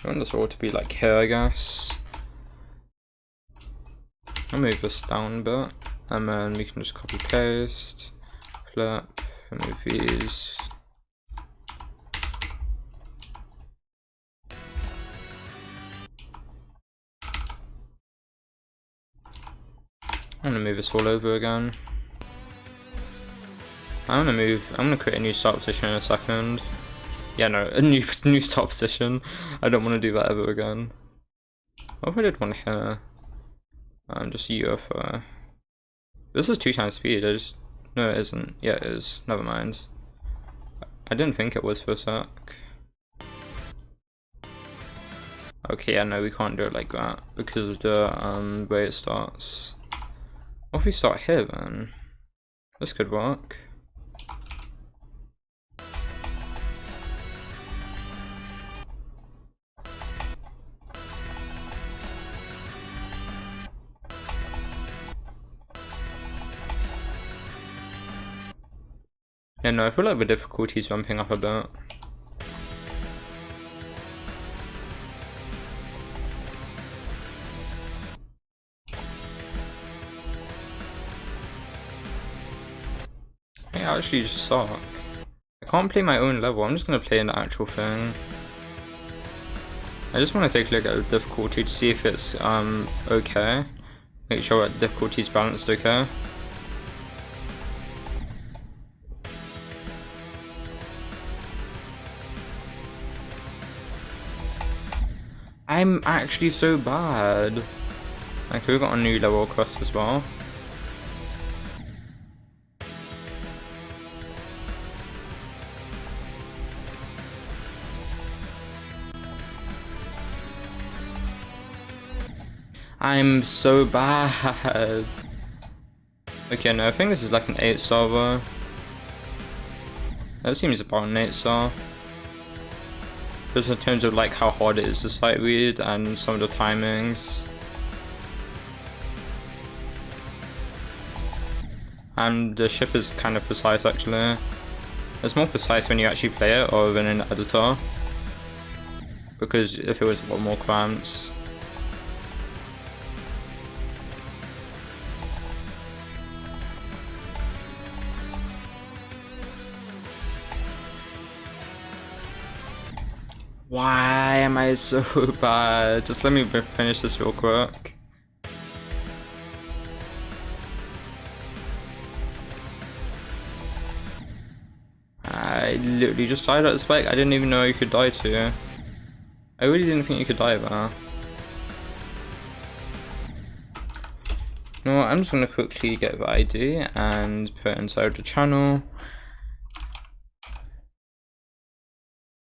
I want this all to be like here, I guess. I'll move this down a bit, and then we can just copy paste, flip, remove these. I'm gonna move this all over again. I'm gonna create a new start position in a second. Yeah, no, a new start position. I don't want to do that ever again. What if I did one here? Just UFO. This is 2 times speed, no it isn't. Yeah it is, never mind. I didn't think it was for a sec. Okay, yeah, no, we can't do it like that because of the way it starts. What if we start here then? This could work. Yeah, no, I feel like the difficulty's ramping up a bit. I actually just suck. I can't play my own level, I'm just gonna play an actual thing. I just want to take a look at the difficulty to see if it's okay. Make sure that the difficulty is balanced okay. I'm actually so bad. Okay, we got a new level quest as well. I'm so bad. Okay, no, I think this is like an 8-star though. That seems about an 8-star. just in terms of like how hard it is to sight read and some of the timings. And the ship is kind of precise actually. It's more precise when you actually play it or than in an editor. Because if it was a lot more cramped. Why am I so bad? Just let me finish this real quick. I literally just died at the spike. I didn't even know you could die to. I really didn't think you could die there. You know what, I'm just gonna quickly get the ID and put it inside the channel.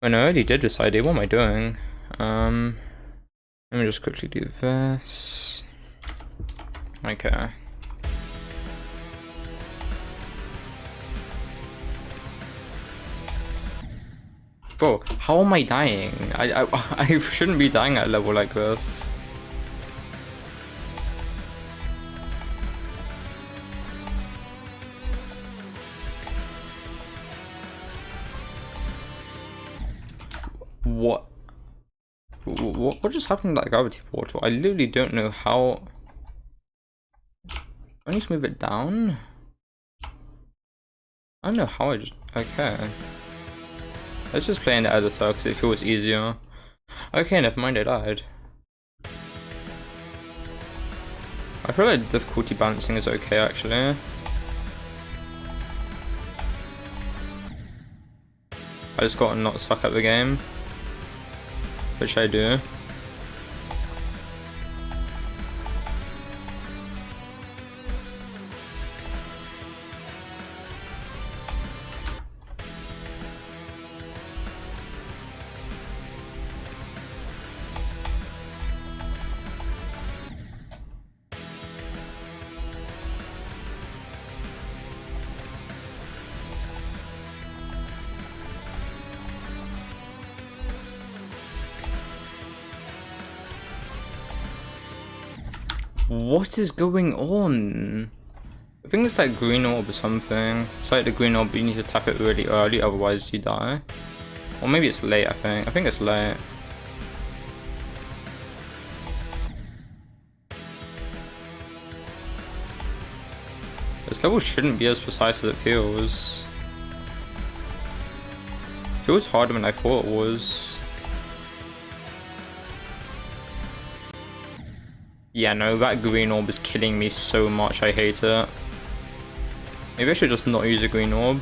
Oh no, I already did this ID, what am I doing? Let me just quickly do this. Okay. Bro, how am I dying? I shouldn't be dying at a level like this. What just happened to that gravity portal? I literally don't know how. I need to move it down? I don't know how I just. Okay. Let's just play in the editor because it feels easier. Okay, never mind, I died. I feel like difficulty balancing is okay actually. I just got to not suck at the game. Which I do. What is going on? I think it's like green orb or something. It's like the green orb, you need to tap it really early, otherwise you die. Or maybe it's late, I think. I think it's late. This level shouldn't be as precise as it feels. It feels harder than I thought it was. Yeah, no, that green orb is killing me so much, I hate it. Maybe I should just not use a green orb.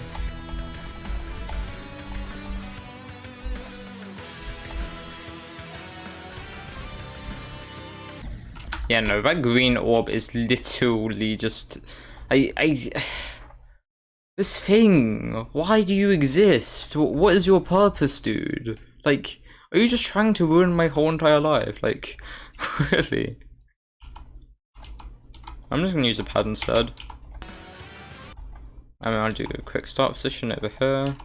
Yeah, no, that green orb is literally just... This thing, why do you exist? What is your purpose, dude? Like, are you just trying to ruin my whole entire life? Like, really? I'm just gonna use the pad instead. I mean, I'll do a quick start position over here.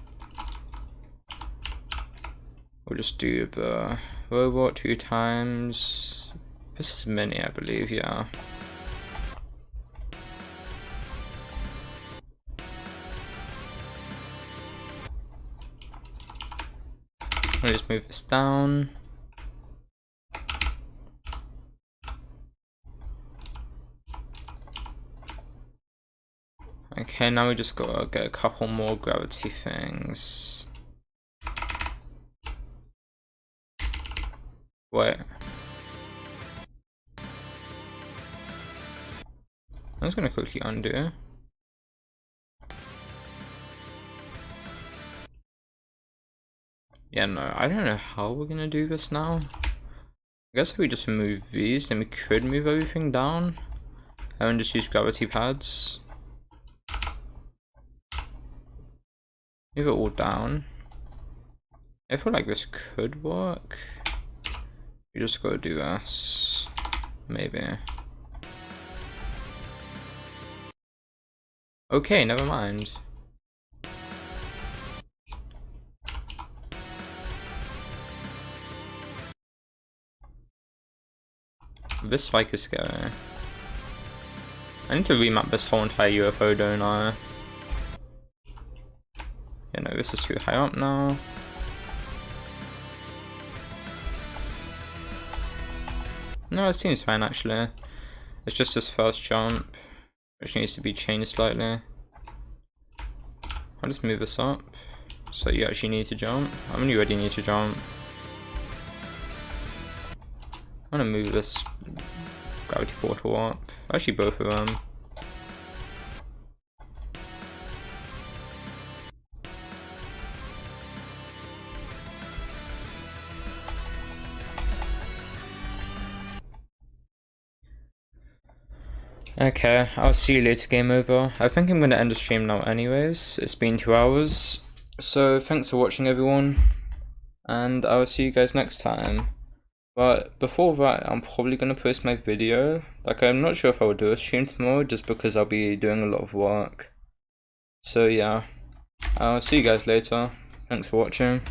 We'll just do the robot 2 times. This is mini, I believe, yeah. I'll just move this down. Okay, now we just gotta get a couple more gravity things. Wait. I'm just gonna quickly undo. Yeah, no, I don't know how we're gonna do this now. I guess if we just remove these, then we could move everything down. And then just use gravity pads. Move it all down. I feel like this could work. We just gotta do this. Maybe. Okay, never mind. This spike is scary. I need to remap this whole entire UFO, don't I? Yeah, no, this is too high up now. No, it seems fine actually. It's just this first jump, which needs to be changed slightly. I'll just move this up, so you actually need to jump. I mean, you already need to jump. I'm gonna move this gravity portal up. Actually, both of them. Okay, I'll see you later, game over. I think I'm going to end the stream now anyways. It's been 2 hours. So thanks for watching everyone. And I'll see you guys next time. But before that, I'm probably going to post my video. Like, I'm not sure if I will do a stream tomorrow just because I'll be doing a lot of work. So yeah, I'll see you guys later. Thanks for watching.